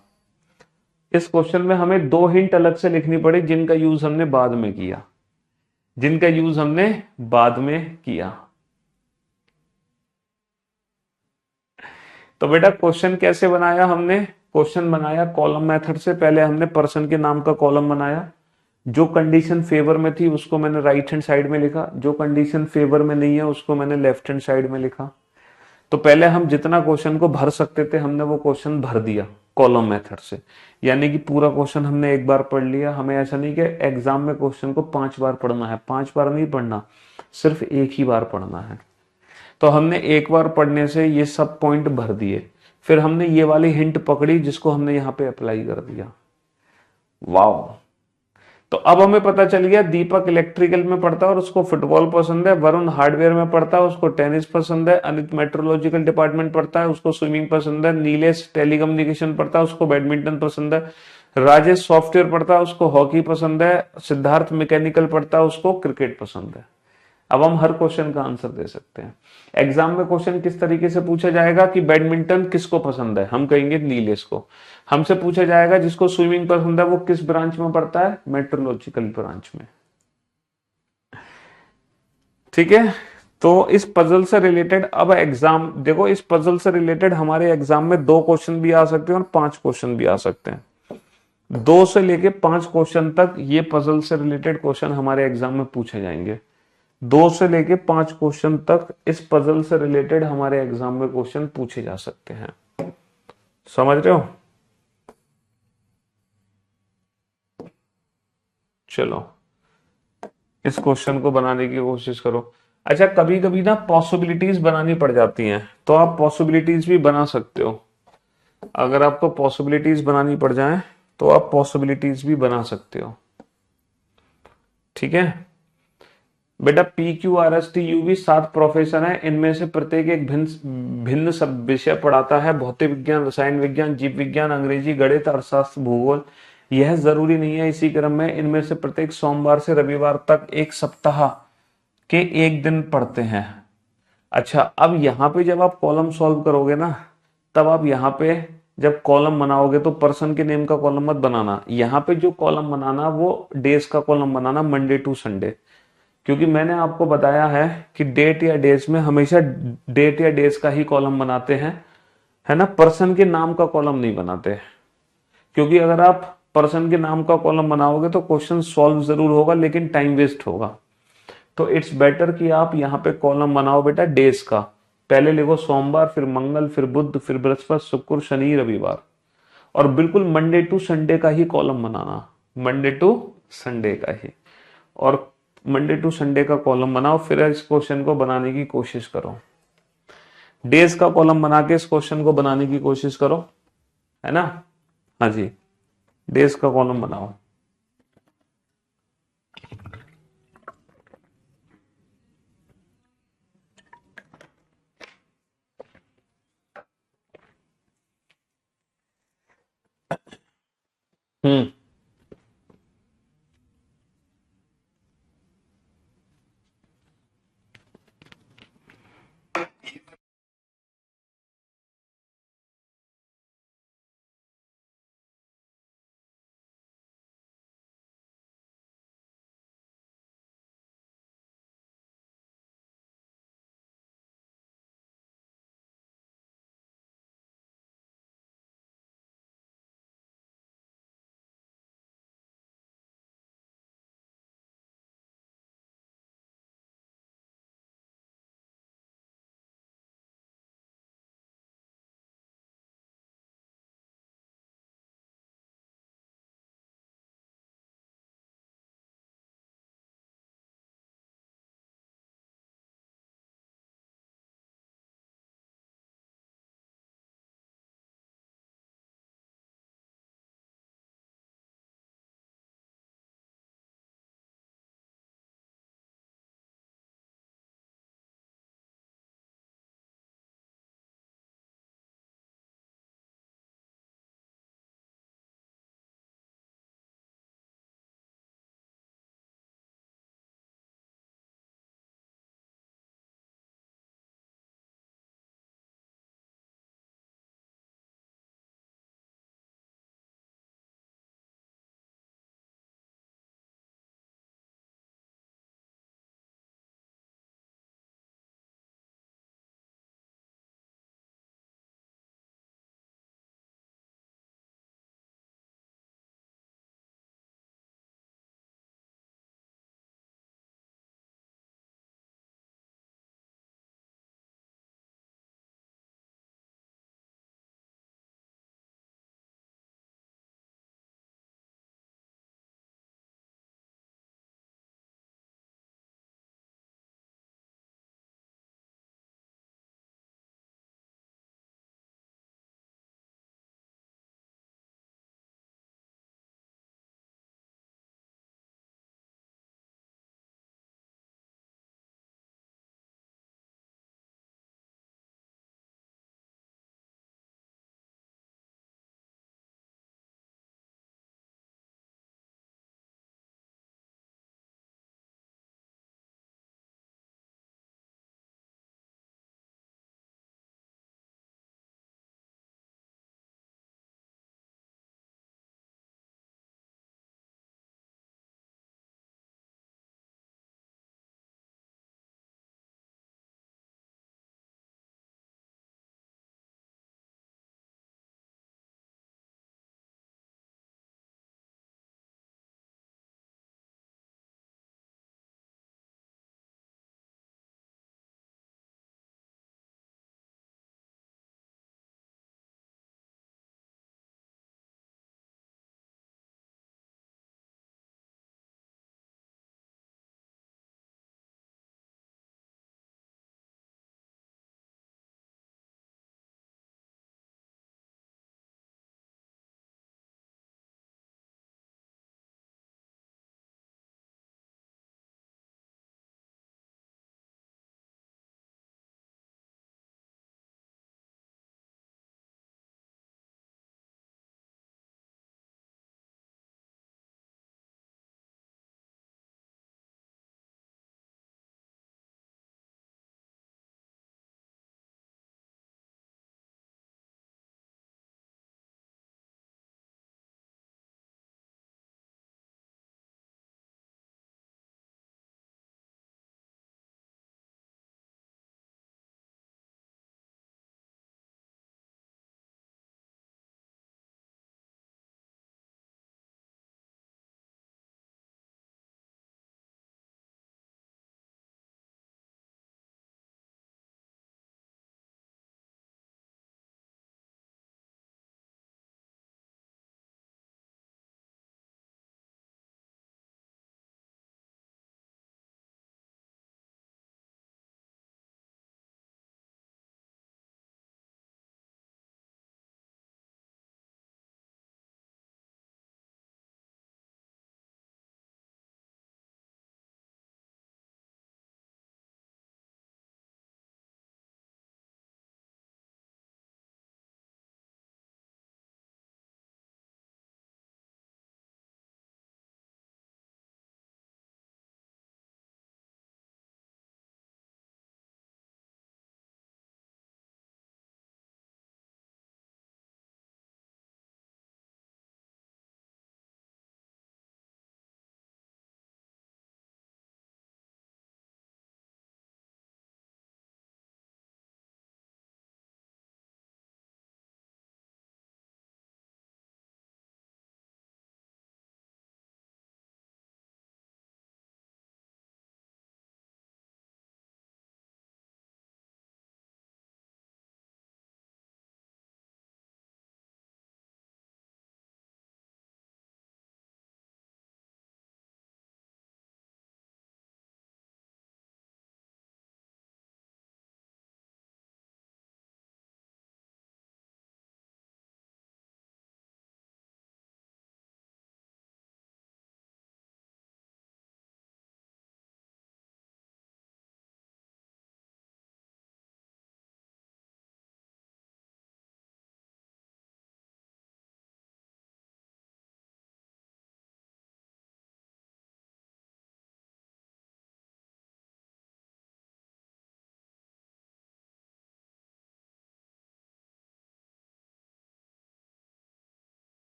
इस क्वेश्चन में हमें दो हिंट अलग से लिखनी पड़ी, जिनका यूज हमने बाद में किया, जिनका यूज हमने बाद में किया। तो बेटा क्वेश्चन कैसे बनाया हमने? क्वेश्चन बनाया कॉलम मेथड से। पहले हमने पर्सन के नाम का कॉलम बनाया, जो कंडीशन फेवर में थी उसको मैंने राइट हैंड साइड में लिखा, जो कंडीशन फेवर में नहीं है उसको मैंने लेफ्ट हैंड साइड में लिखा। तो पहले हम जितना क्वेश्चन को भर सकते थे हमने वो क्वेश्चन भर दिया कॉलम मेथड से, यानी कि पूरा क्वेश्चन हमने एक बार पढ़ लिया। हमें ऐसा नहीं कि एग्जाम में क्वेश्चन को 5 बार पढ़ना है, 5 बार नहीं पढ़ना, सिर्फ एक ही बार पढ़ना है। तो हमने एक बार पढ़ने से ये सब पॉइंट भर दिए, फिर हमने ये वाली हिंट पकड़ी जिसको हमने यहाँ पे अप्लाई कर दिया। वाओ। तो अब हमें पता चल गया दीपक इलेक्ट्रिकल में पढ़ता है और उसको फुटबॉल पसंद है, वरुण हार्डवेयर में पढ़ता है उसको टेनिस पसंद है, अनित मेट्रोलॉजिकल डिपार्टमेंट पढ़ता है उसको स्विमिंग पसंद है, नीलेश टेलीकम्युनिकेशन पढ़ता है उसको बैडमिंटन पसंद है, राजेश सॉफ्टवेयर पढ़ता है उसको हॉकी पसंद है, सिद्धार्थ मैकेनिकल पढ़ता है उसको क्रिकेट पसंद है। अब हम हर क्वेश्चन का आंसर दे सकते हैं। एग्जाम में क्वेश्चन किस तरीके से पूछा जाएगा कि बैडमिंटन किसको पसंद है, हम कहेंगे नीलेश को। हमसे पूछा जाएगा जिसको स्विमिंग पसंद है वो किस ब्रांच में पढ़ता है? मेट्रोलॉजिकल ब्रांच में। ठीक है। तो इस पजल से रिलेटेड अब एग्जाम देखो, इस पजल से रिलेटेड हमारे एग्जाम में 2 क्वेश्चन भी आ सकते हैं और 5 क्वेश्चन भी आ सकते हैं। 2 से लेके 5 क्वेश्चन तक ये पजल से रिलेटेड क्वेश्चन हमारे एग्जाम में पूछे जाएंगे। 2 से लेके 5 क्वेश्चन तक इस पजल से रिलेटेड हमारे एग्जाम में क्वेश्चन पूछे जा सकते हैं। समझ रहे हो? चलो इस क्वेश्चन को बनाने की कोशिश करो। अच्छा कभी कभी ना पॉसिबिलिटीज बनानी पड़ जाती हैं, तो आप पॉसिबिलिटीज भी बना सकते हो। अगर आपको पॉसिबिलिटीज बनानी पड़ जाए तो आप पॉसिबिलिटीज भी बना सकते हो। ठीक है बेटा, P Q R S T U भी 7 प्रोफेसर हैं, इनमें से प्रत्येक एक भिन्न भिन्न सब विषय पढ़ाता है, भौतिक विज्ञान, रसायन विज्ञान, जीव विज्ञान, अंग्रेजी, गणित, अर्थशास्त्र, भूगोल। यह जरूरी नहीं है इसी क्रम में, इनमें से प्रत्येक सोमवार से रविवार तक एक सप्ताह के एक दिन पढ़ते हैं। अच्छा अब यहाँ पे जब आप कॉलम सॉल्व करोगे ना, तब आप यहाँ पे जब कॉलम बनाओगे तो पर्सन के नेम का कॉलम मत बनाना, यहाँ पे जो कॉलम बनाना वो डेज का कॉलम बनाना, मंडे टू संडे। क्योंकि मैंने आपको बताया है कि डेट या डेज में हमेशा डेट या डेज का ही कॉलम बनाते हैं, है ना, पर्सन के नाम का कॉलम नहीं बनाते। क्योंकि अगर आप पर्सन के नाम का कॉलम बनाओगे तो क्वेश्चन सॉल्व जरूर होगा लेकिन टाइम वेस्ट होगा। तो इट्स बेटर कि आप यहाँ पे कॉलम बनाओ बेटा डेज का। पहले लिखो सोमवार, फिर मंगल, फिर बुध, फिर बृहस्पति, शुक्र, शनि, रविवार, और बिल्कुल मंडे टू संडे का ही कॉलम बनाना, मंडे टू संडे का ही। और मंडे टू संडे का कॉलम बनाओ, फिर इस क्वेश्चन को बनाने की कोशिश करो। डेज का कॉलम बना के इस क्वेश्चन को बनाने की कोशिश करो, है ना। हाँ जी, डेज का कॉलम बनाओ। हम्म।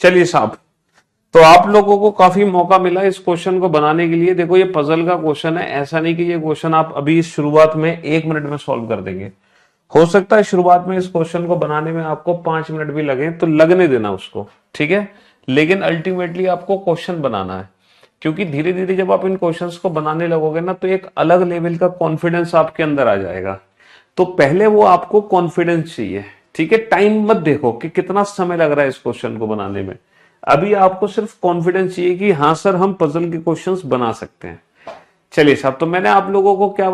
चलिए साहब, तो आप लोगों को काफी मौका मिला इस क्वेश्चन को बनाने के लिए। देखो ये पजल का क्वेश्चन है, ऐसा नहीं कि ये क्वेश्चन आप अभी इस शुरुआत में 1 मिनट में सॉल्व कर देंगे। हो सकता है शुरुआत में इस क्वेश्चन को बनाने में आपको 5 मिनट भी लगे, तो लगने देना उसको, ठीक है। लेकिन अल्टीमेटली आपको क्वेश्चन बनाना है, क्योंकि धीरे धीरे जब आप इन क्वेश्चंस को बनाने लगोगे ना, तो एक अलग लेवल का कॉन्फिडेंस आपके अंदर आ जाएगा। तो पहले वो आपको कॉन्फिडेंस चाहिए, ठीक है। टाइम मत देखो कि कितना समय लग रहा है इस क्वेश्चन को बनाने में, अभी आपको सिर्फ कॉन्फिडेंस चाहिए कि हाँ सर हम पजल के क्वेश्चंस बना सकते हैं। चलिए साहब, तो मैंने आप लोगों को क्या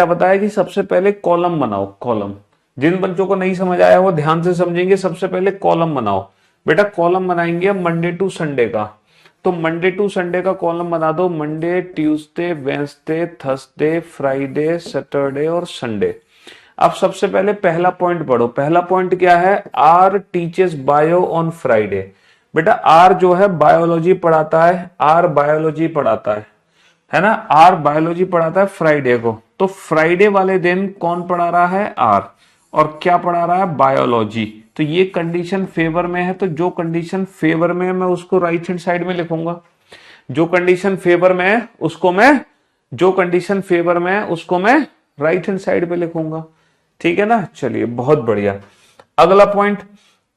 बताया, कि सबसे पहले कॉलम बनाओ। कॉलम, जिन बच्चों को नहीं समझ आया वो ध्यान से समझेंगे। सबसे पहले कॉलम बनाओ बेटा। कॉलम बनाएंगे हम मंडे टू संडे का, तो मंडे टू संडे का कॉलम बना दो। Monday, Tuesday, Wednesday, Thursday, Friday, Saturday और संडे। अब सबसे पहले पहला पॉइंट पढ़ो। पहला पॉइंट क्या है? R teaches bio on Friday. बेटा आर जो है बायोलॉजी पढ़ाता है, आर बायोलॉजी पढ़ाता है ना। आर बायोलॉजी पढ़ाता है फ्राइडे को। तो फ्राइडे वाले दिन कौन पढ़ा रहा है? आर। और क्या पढ़ा रहा है? बायोलॉजी। तो ये कंडीशन फेवर में है, तो जो कंडीशन फेवर में है मैं उसको राइट हैंड साइड में लिखूंगा। जो कंडीशन फेवर में है उसको मैं राइट हैंड साइड पे लिखूंगा, ठीक है ना। चलिए बहुत बढ़िया। अगला point,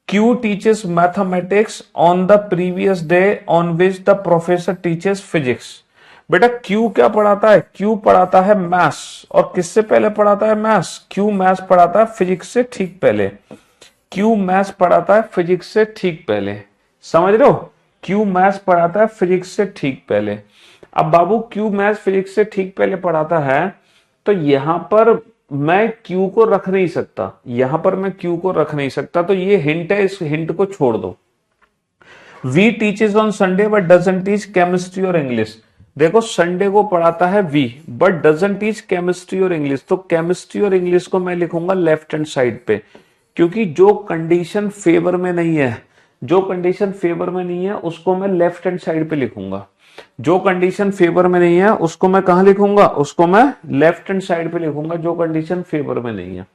Q teaches mathematics on the previous day on which the professor teaches physics. बेटा क्यू क्या पढ़ाता है? क्यू पढ़ाता है मैथ्स। और किससे पहले पढ़ाता है? मैथ्स। क्यू मैथ्स पढ़ाता है फिजिक्स से ठीक पहले। क्यू मैथ्स पढ़ाता है फिजिक्स से ठीक पहले, समझ रहे हो? क्यू मैथ्स पढ़ाता है फिजिक्स से ठीक पहले। अब बाबू क्यू मैथ्स फिजिक्स से ठीक पहले पढ़ाता है, तो यहां पर मैं क्यू को रख नहीं सकता, तो ये हिंट है, इस हिंट को छोड़ दो। V teaches on Sunday but doesn't teach chemistry और इंग्लिश। देखो संडे को पढ़ाता है V but doesn't teach chemistry और इंग्लिश, तो केमिस्ट्री और इंग्लिश को मैं लिखूंगा लेफ्ट हैंड साइड पे, क्योंकि जो कंडीशन फेवर में नहीं है उसको मैं लेफ्ट हैंड साइड पे लिखूंगा। जो कंडीशन फेवर में नहीं है उसको मैं कहां लिखूंगा? उसको मैं लेफ्ट हैंड साइड पे लिखूंगा, जो कंडीशन फेवर में नहीं है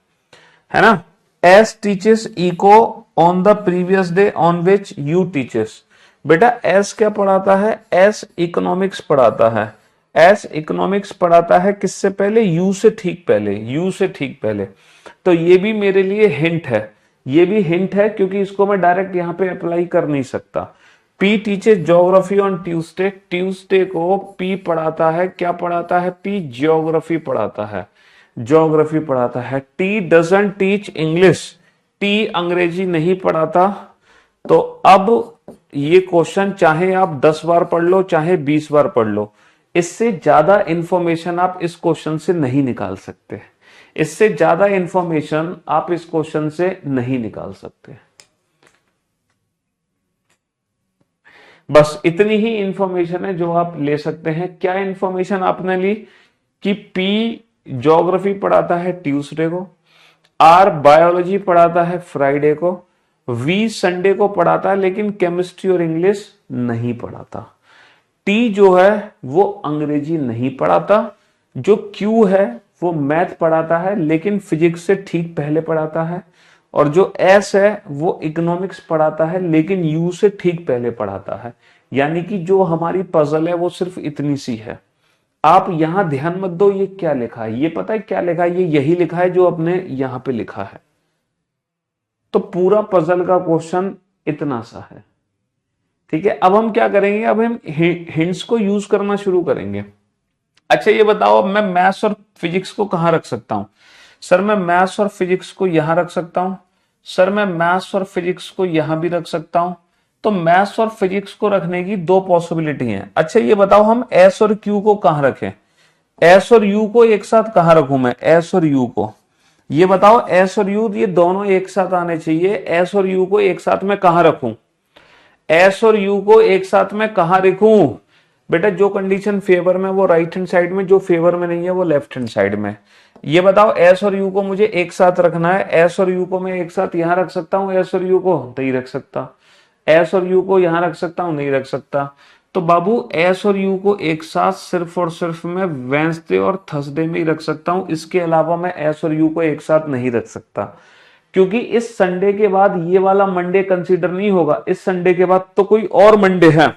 ना। S teaches eco on the previous day on which you teaches. बेटा एस क्या पढ़ाता है? एस इकोनॉमिक्स पढ़ाता है। एस इकोनॉमिक्स पढ़ाता है किससे पहले? यू से ठीक पहले। तो ये भी मेरे लिए हिंट है, क्योंकि इसको मैं डायरेक्ट यहां पे अप्लाई कर नहीं सकता। P teaches geography on Tuesday को पी पढ़ाता है, क्या पढ़ाता है? पी ज्योग्राफी पढ़ाता है। T doesn't teach English, T अंग्रेजी नहीं पढ़ाता। तो अब ये क्वेश्चन चाहे आप 10 बार पढ़ लो चाहे 20 बार पढ़ लो, इससे ज्यादा इंफॉर्मेशन आप इस क्वेश्चन से नहीं निकाल सकते। बस इतनी ही इंफॉर्मेशन है जो आप ले सकते हैं। क्या इंफॉर्मेशन आपने ली? कि पी ज्योग्राफी पढ़ाता है ट्यूसडे को, आर बायोलॉजी पढ़ाता है फ्राइडे को, वी संडे को पढ़ाता है लेकिन केमिस्ट्री और इंग्लिश नहीं पढ़ाता। टी जो है वो अंग्रेजी नहीं पढ़ाता। जो क्यू है वो मैथ पढ़ाता है लेकिन फिजिक्स से ठीक पहले पढ़ाता है। और जो एस है वो इकोनॉमिक्स पढ़ाता है लेकिन यू से ठीक पहले पढ़ाता है। यानी कि जो हमारी पजल है वो सिर्फ इतनी सी है। आप यहां ध्यान मत दो ये क्या लिखा है, ये पता है क्या लिखा है? ये यही लिखा है जो अपने यहां पे लिखा है। तो पूरा पजल का क्वेश्चन इतना सा है, ठीक है। अब हम क्या करेंगे? अब हम हिंट्स को यूज करना शुरू करेंगे। अच्छा ये बताओ, मैं मैथ्स और फिजिक्स को कहां रख सकता हूं? सर मैं मैथ्स और फिजिक्स को यहां रख सकता हूं। सर मैं मैथ्स और फिजिक्स को यहां भी रख सकता हूं। तो मैथ्स और फिजिक्स को रखने की दो पॉसिबिलिटी हैं। अच्छा ये बताओ, हम एस और क्यू को कहां रखें? एस और यू को एक साथ कहां रखूं मैं? एस और यू को, ये बताओ, एस और यू ये दोनों एक साथ आने चाहिए। एस और यू को एक साथ मैं कहां रखूं? एस और यू को एक साथ मैं कहां रखूं? बेटा जो कंडीशन फेवर में वो राइट हैंड साइड में, जो फेवर में नहीं है वो लेफ्ट हैंड साइड में। ये बताओ, एस और यू को मुझे एक साथ रखना है। एस और यू को मैं एक साथ यहां रख सकता हूं, एस और यू को नहीं रख सकता। एस और यू को यहां रख सकता हूं, नहीं रख सकता। तो बाबू एस और यू को एक साथ सिर्फ और सिर्फ मैं वेंसडे और थर्सडे में ही रख सकता हूं। इसके अलावा मैं एस और यू को एक साथ नहीं रख सकता। क्योंकि इस संडे के बाद ये वाला मंडे कंसीडर नहीं होगा, इस संडे के बाद तो कोई और मंडे है,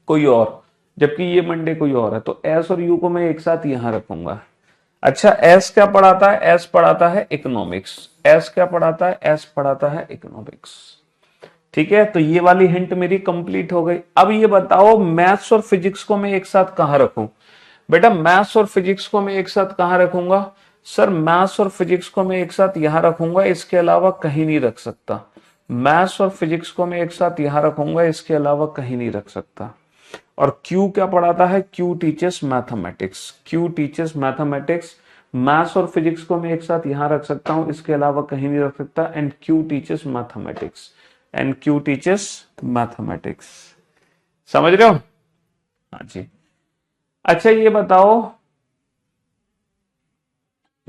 कोई और, जबकि ये मंडे कोई और है, तो एस और यू को मैं एक साथ यहां रखूंगा। अच्छा, एस क्या पढ़ाता है? एस पढ़ाता है इकोनॉमिक्स। एस क्या पढ़ाता है? एस पढ़ाता है इकोनॉमिक्स। ठीक है, तो ये वाली हिंट मेरी कंप्लीट हो गई। अब ये बताओ मैथ्स और फिजिक्स को मैं एक साथ कहां रखूं? बेटा मैथ्स और फिजिक्स को मैं एक साथ कहां रखूंगा? सर मैथ्स और फिजिक्स को मैं एक साथ यहां रखूंगा, इसके अलावा कहीं नहीं रख सकता। मैथ्स और फिजिक्स को मैं एक साथ यहां रखूंगा, इसके अलावा कहीं नहीं रख सकता। और क्यू क्या पढ़ाता है? Q teachers mathematics. Q teachers mathematics. Maths और फिजिक्स को मैं एक साथ यहां रख सकता हूं, इसके अलावा कहीं नहीं रख सकता। And Q teachers mathematics. And Q teachers mathematics. समझ रहे हो? हाँ जी। अच्छा ये बताओ,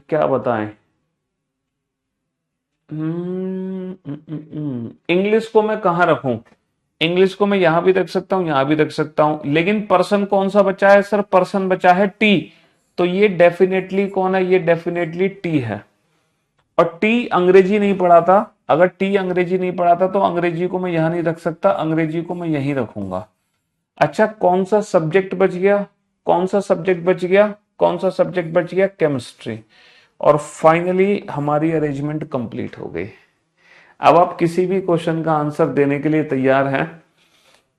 क्या बताएं? इंग्लिश को मैं कहां रखूं? इंग्लिश को मैं यहां भी रख सकता हूं, यहां भी रख सकता हूं, लेकिन पर्सन कौन सा बचा है? सर पर्सन बचा है टी। तो ये डेफिनेटली कौन है? ये डेफिनेटली टी है। और टी अंग्रेजी नहीं पढ़ाता। अगर टी अंग्रेजी नहीं पढ़ाता तो अंग्रेजी को मैं यहां नहीं रख सकता, अंग्रेजी को मैं यहीं रखूंगा। अच्छा कौन सा सब्जेक्ट बच गया? कौन सा सब्जेक्ट बच गया? कौन सा सब्जेक्ट बच गया? केमिस्ट्री। और फाइनली हमारी अरेंजमेंट कंप्लीट हो गई। अब आप किसी भी क्वेश्चन का आंसर देने के लिए तैयार हैं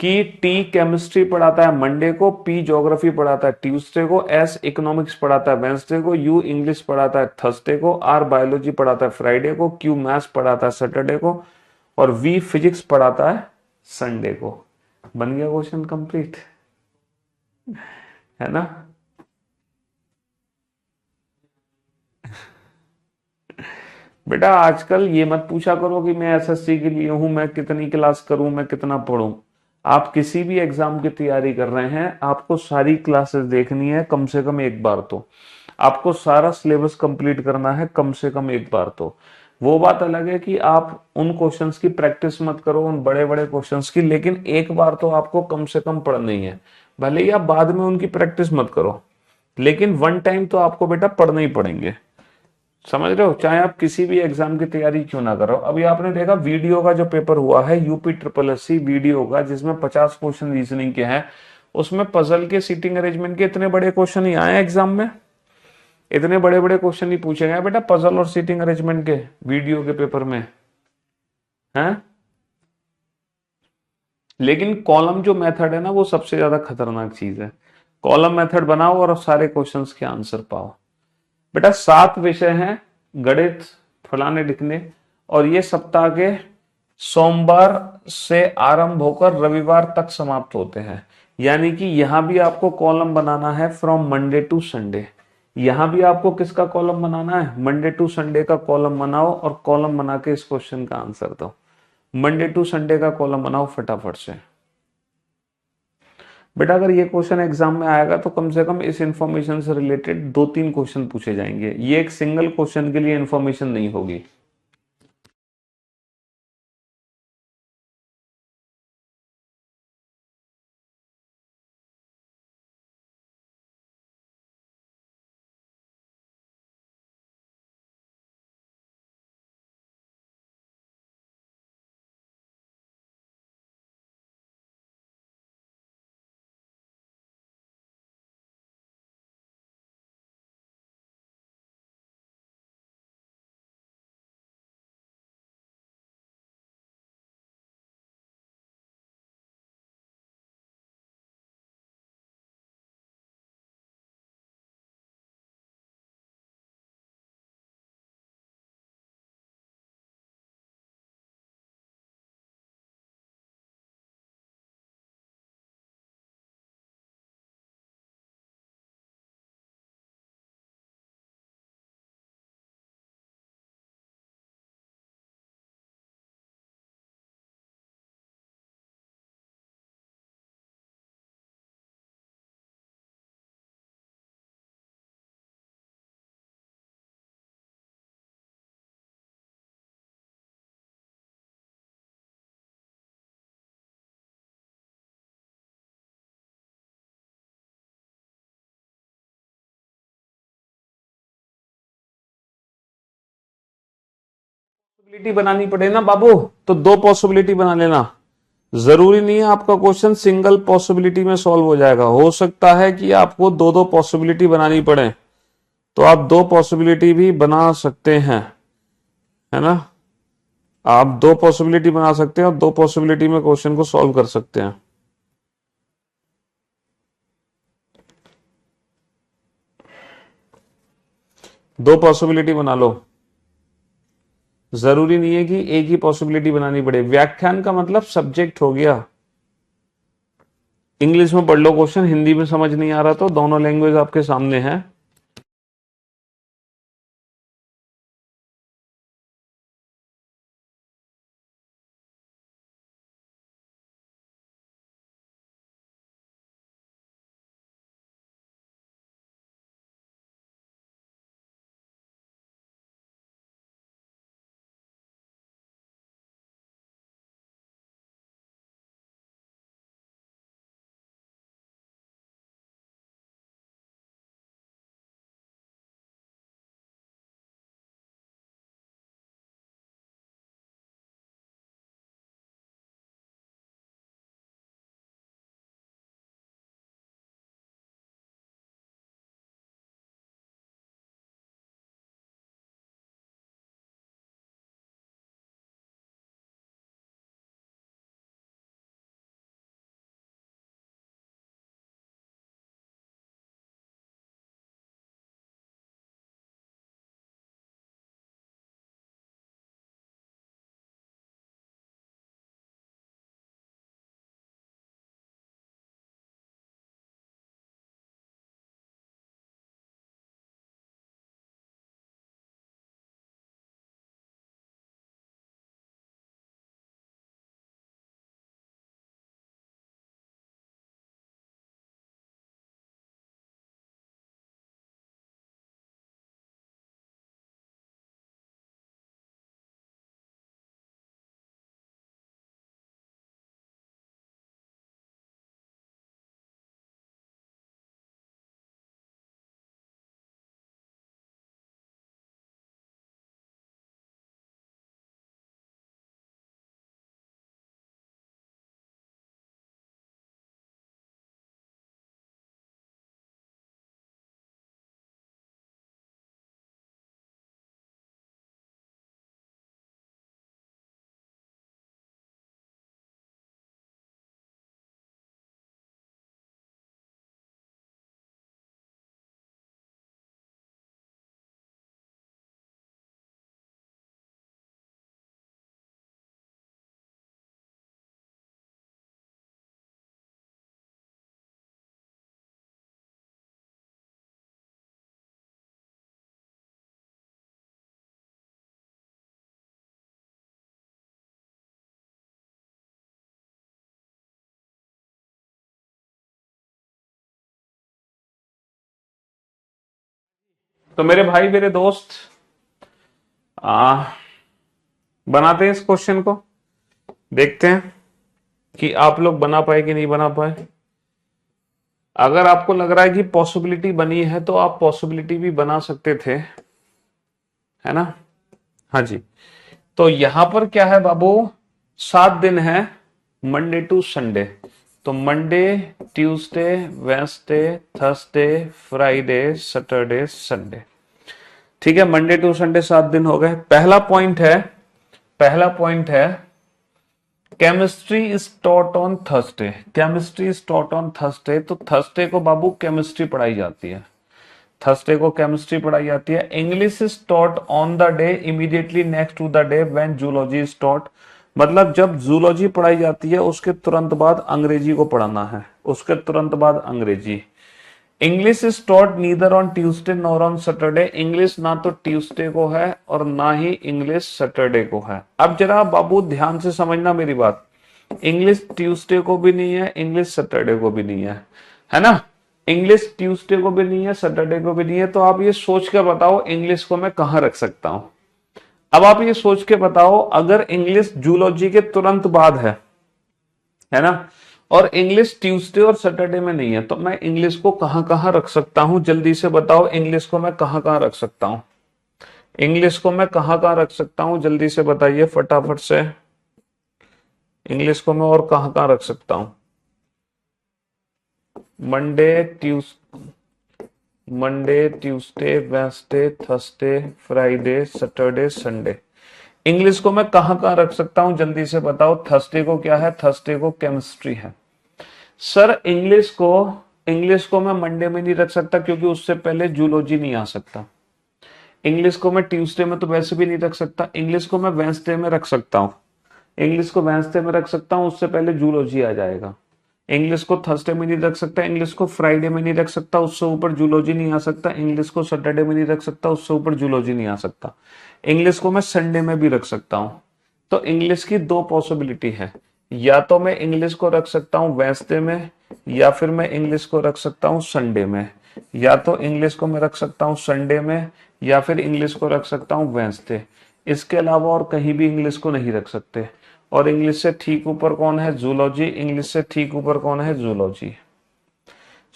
कि टी केमिस्ट्री पढ़ाता है मंडे को, पी ज्योग्राफी पढ़ाता है ट्यूसडे को, एस इकोनॉमिक्स पढ़ाता है वेंसडे को, यू इंग्लिश पढ़ाता है थर्सडे को, आर बायोलॉजी पढ़ाता है फ्राइडे को, क्यू मैथ्स पढ़ाता है सैटरडे को, और वी फिजिक्स पढ़ाता है संडे को। बन गया क्वेश्चन कंप्लीट, है ना? बेटा आजकल ये मत पूछा करो कि मैं एसएससी के लिए हूं, मैं कितनी क्लास करूं, मैं कितना पढ़ूं। आप किसी भी एग्जाम की तैयारी कर रहे हैं, आपको सारी क्लासेस देखनी है कम से कम एक बार तो। आपको सारा सिलेबस कंप्लीट करना है कम से कम एक बार तो। वो बात अलग है कि आप उन क्वेश्चंस की प्रैक्टिस मत करो, उन बड़े बड़े क्वेश्चंस की, लेकिन एक बार तो आपको कम से कम पढ़नी है। भले ही आप बाद में उनकी प्रैक्टिस मत करो, लेकिन वन टाइम तो आपको बेटा पढ़ने ही पड़ेंगे। समझ रहे हो? चाहे आप किसी भी एग्जाम की तैयारी क्यों ना करो। अभी आपने देखा वीडियो का जो पेपर हुआ है यूपी ट्रिपल एससी वीडियो का, जिसमें 50 क्वेश्चन रीजनिंग के हैं, उसमें पजल के सीटिंग अरेंजमेंट के इतने बड़े क्वेश्चन ही आए एग्जाम में। इतने बड़े बड़े क्वेश्चन ही पूछे गए बेटा पजल और सीटिंग अरेंजमेंट के वीडियो के पेपर में, हैं? लेकिन कॉलम जो मेथड है ना, वो सबसे ज्यादा खतरनाक चीज है। कॉलम मेथड बनाओ और सारे क्वेश्चंस के आंसर पाओ। बेटा 7 विषय हैं गणित, फलाने लिखने, और ये सप्ताह के सोमवार से आरंभ होकर रविवार तक समाप्त होते हैं। यानी कि यहां भी आपको कॉलम बनाना है फ्रॉम मंडे टू संडे। यहां भी आपको किसका कॉलम बनाना है? मंडे टू संडे का कॉलम बनाओ और कॉलम बना के इस क्वेश्चन का आंसर दो। मंडे टू संडे का कॉलम बनाओ फटाफट से। बेटा अगर ये क्वेश्चन एग्जाम में आएगा तो कम से कम इस इंफॉर्मेशन से रिलेटेड 2-3 क्वेश्चन पूछे जाएंगे, ये एक सिंगल क्वेश्चन के लिए इंफॉर्मेशन नहीं होगी। पॉसिबिलिटी बनानी पड़े ना बाबू, तो दो पॉसिबिलिटी बना लेना। जरूरी नहीं है आपका क्वेश्चन सिंगल पॉसिबिलिटी में सॉल्व हो जाएगा, हो सकता है कि आपको दो दो पॉसिबिलिटी बनानी पड़े, तो आप दो पॉसिबिलिटी भी बना सकते हैं, है ना। आप दो पॉसिबिलिटी बना सकते हैं और दो पॉसिबिलिटी में क्वेश्चन को सॉल्व कर सकते हैं। दो पॉसिबिलिटी बना लो, जरूरी नहीं है कि एक ही पॉसिबिलिटी बनानी पड़े। व्याख्यान का मतलब सब्जेक्ट हो गया। इंग्लिश में पढ़ लो क्वेश्चन, हिंदी में समझ नहीं आ रहा तो दोनों लैंग्वेज आपके सामने है। तो मेरे भाई मेरे दोस्त, आ, बनाते हैं इस क्वेश्चन को, देखते हैं कि आप लोग बना पाए कि नहीं बना पाए। अगर आपको लग रहा है कि पॉसिबिलिटी बनी है तो आप पॉसिबिलिटी भी बना सकते थे, है ना। हाँ जी, तो यहां पर क्या है बाबू, 7 दिन है, मंडे टू संडे। तो Monday, Tuesday, Wednesday, Thursday, Friday, Saturday, Sunday. ठीक है, मंडे टू संडे 7 दिन हो गए। पहला पॉइंट है chemistry is taught on Thursday. Chemistry is taught on Thursday, तो थर्सडे को बाबू केमिस्ट्री पढ़ाई जाती है। थर्सडे को केमिस्ट्री पढ़ाई जाती है। English is taught on the day immediately next to the day when zoology is taught. मतलब जब जूलॉजी पढ़ाई जाती है उसके तुरंत बाद अंग्रेजी को पढ़ाना है, उसके तुरंत बाद अंग्रेजी। English is taught neither on Tuesday nor on Saturday. English ना तो ट्यूसडे को है और ना ही इंग्लिश सैटरडे को है। अब जरा बाबू ध्यान से समझना मेरी बात, इंग्लिश ट्यूसडे को भी नहीं है, इंग्लिश सैटरडे को भी नहीं है ना। इंग्लिश ट्यूसडे को भी नहीं है, सैटरडे को भी नहीं है। तो आप ये सोच कर बताओ इंग्लिश को मैं कहां रख सकता हूं। अब आप ये सोच के बताओ, अगर इंग्लिश जूलॉजी के तुरंत बाद है ना, और इंग्लिश ट्यूसडे और सैटरडे में नहीं है, तो मैं इंग्लिश को कहां कहां रख सकता हूं, जल्दी से बताओ इंग्लिश को मैं कहां कहां रख सकता हूं। इंग्लिश को मैं कहाँ कहाँ रख सकता हूँ, जल्दी से बताइए फटाफट से। इंग्लिश को मैं और कहाँ कहाँ रख सकता हूँ? Monday Tuesday Wednesday Thursday Friday Saturday Sunday. English को मैं कहाँ कहाँ रख सकता हूँ, जल्दी से बताओ। थर्सडे को क्या है? थर्सडे को केमिस्ट्री है। सर इंग्लिश को मैं मंडे में नहीं रख सकता क्योंकि उससे पहले जूलॉजी नहीं आ सकता। इंग्लिश को मैं ट्यूसडे में तो वैसे भी नहीं रख सकता। इंग्लिश को मैं वेंसडे में रख सकता हूँ। इंग्लिश को वेंसडे में रख सकता हूँ, उससे पहले जूलॉजी आ जाएगा। इंग्लिश को थर्सडे में नहीं रख सकता। इंग्लिश को फ्राइडे में नहीं रख सकता, उससे ऊपर जूलॉजी नहीं आ सकता। इंग्लिश को सैटरडे में नहीं रख सकता, उससे ऊपर जूलॉजी नहीं आ सकता। इंग्लिश को मैं संडे में भी रख सकता हूँ। तो इंग्लिश की दो पॉसिबिलिटी है, या तो मैं इंग्लिश को रख सकता हूँ वेंसडे में, या फिर मैं इंग्लिश को रख सकता हूँ संडे में। या तो इंग्लिश को मैं रख सकता हूँ संडे में, या फिर इंग्लिश को रख सकता हूँ वेंसडे। इसके अलावा और कहीं भी इंग्लिश को नहीं रख सकते। और इंग्लिश से ठीक ऊपर कौन है? जूलॉजी। इंग्लिश से ठीक ऊपर कौन है? जूलॉजी।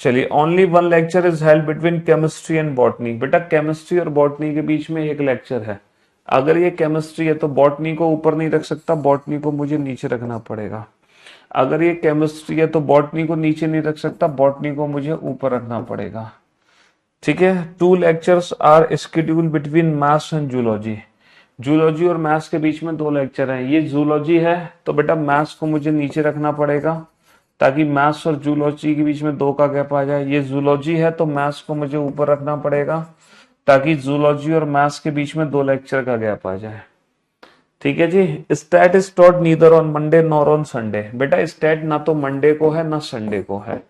चलिए, only one lecture is held between chemistry and botany. बेटा केमिस्ट्री और बॉटनी के बीच में एक लेक्चर है। अगर ये केमिस्ट्री है तो बॉटनी को ऊपर नहीं रख सकता, बॉटनी को मुझे नीचे रखना पड़ेगा। अगर ये केमिस्ट्री है तो बॉटनी को नीचे नहीं रख सकता, बॉटनी को मुझे ऊपर रखना पड़ेगा। ठीक है। 2 lectures are scheduled between maths and zoology. Zoology और मैथ्स के बीच में 2 लेक्चर हैं। ये जूलॉजी है तो बेटा मैथ्स को मुझे नीचे रखना पड़ेगा ताकि मैथ्स और जूलॉजी के बीच में 2 का गैप आ जाए। ये जूलॉजी है तो मैथ्स को मुझे ऊपर रखना पड़ेगा ताकि जूलॉजी और मैथ्स के बीच में 2 लेक्चर का गैप आ जाए। ठीक है जी। Stat is taught neither on Monday nor on Sunday. बेटा स्टैट ना तो मंडे को है ना संडे को है।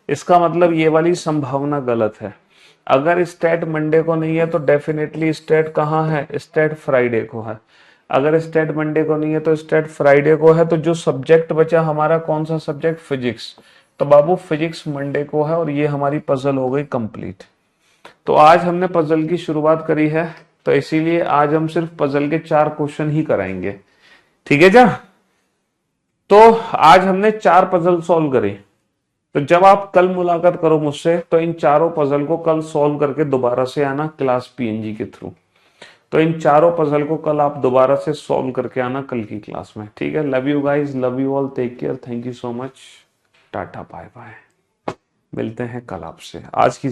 इसका मतलब ये वाली संभावना गलत है। अगर स्टैट मंडे को नहीं है तो डेफिनेटली स्टैट कहाँ है? स्टैट फ्राइडे को है। अगर स्टैट मंडे को नहीं है तो स्टैट फ्राइडे को है। तो जो सब्जेक्ट बचा हमारा कौन सा सब्जेक्ट? फिजिक्स। तो बाबू फिजिक्स मंडे को है और ये हमारी पजल हो गई कंप्लीट। तो आज हमने पजल की शुरुआत करी है, तो इसीलिए आज हम सिर्फ पजल के 4 क्वेश्चन ही कराएंगे। ठीक है जा। तो आज हमने 4 पजल सॉल्व करी। तो जब आप कल मुलाकात करो मुझसे तो इन चारों पजल को कल सॉल्व करके दोबारा से आना क्लास पीएनजी के थ्रू। तो इन चारों पजल को कल आप दोबारा से सॉल्व करके आना कल की क्लास में। ठीक है। Love you guys, love you all, take care, thank you so much, tata bye bye. मिलते हैं कल आपसे। आज की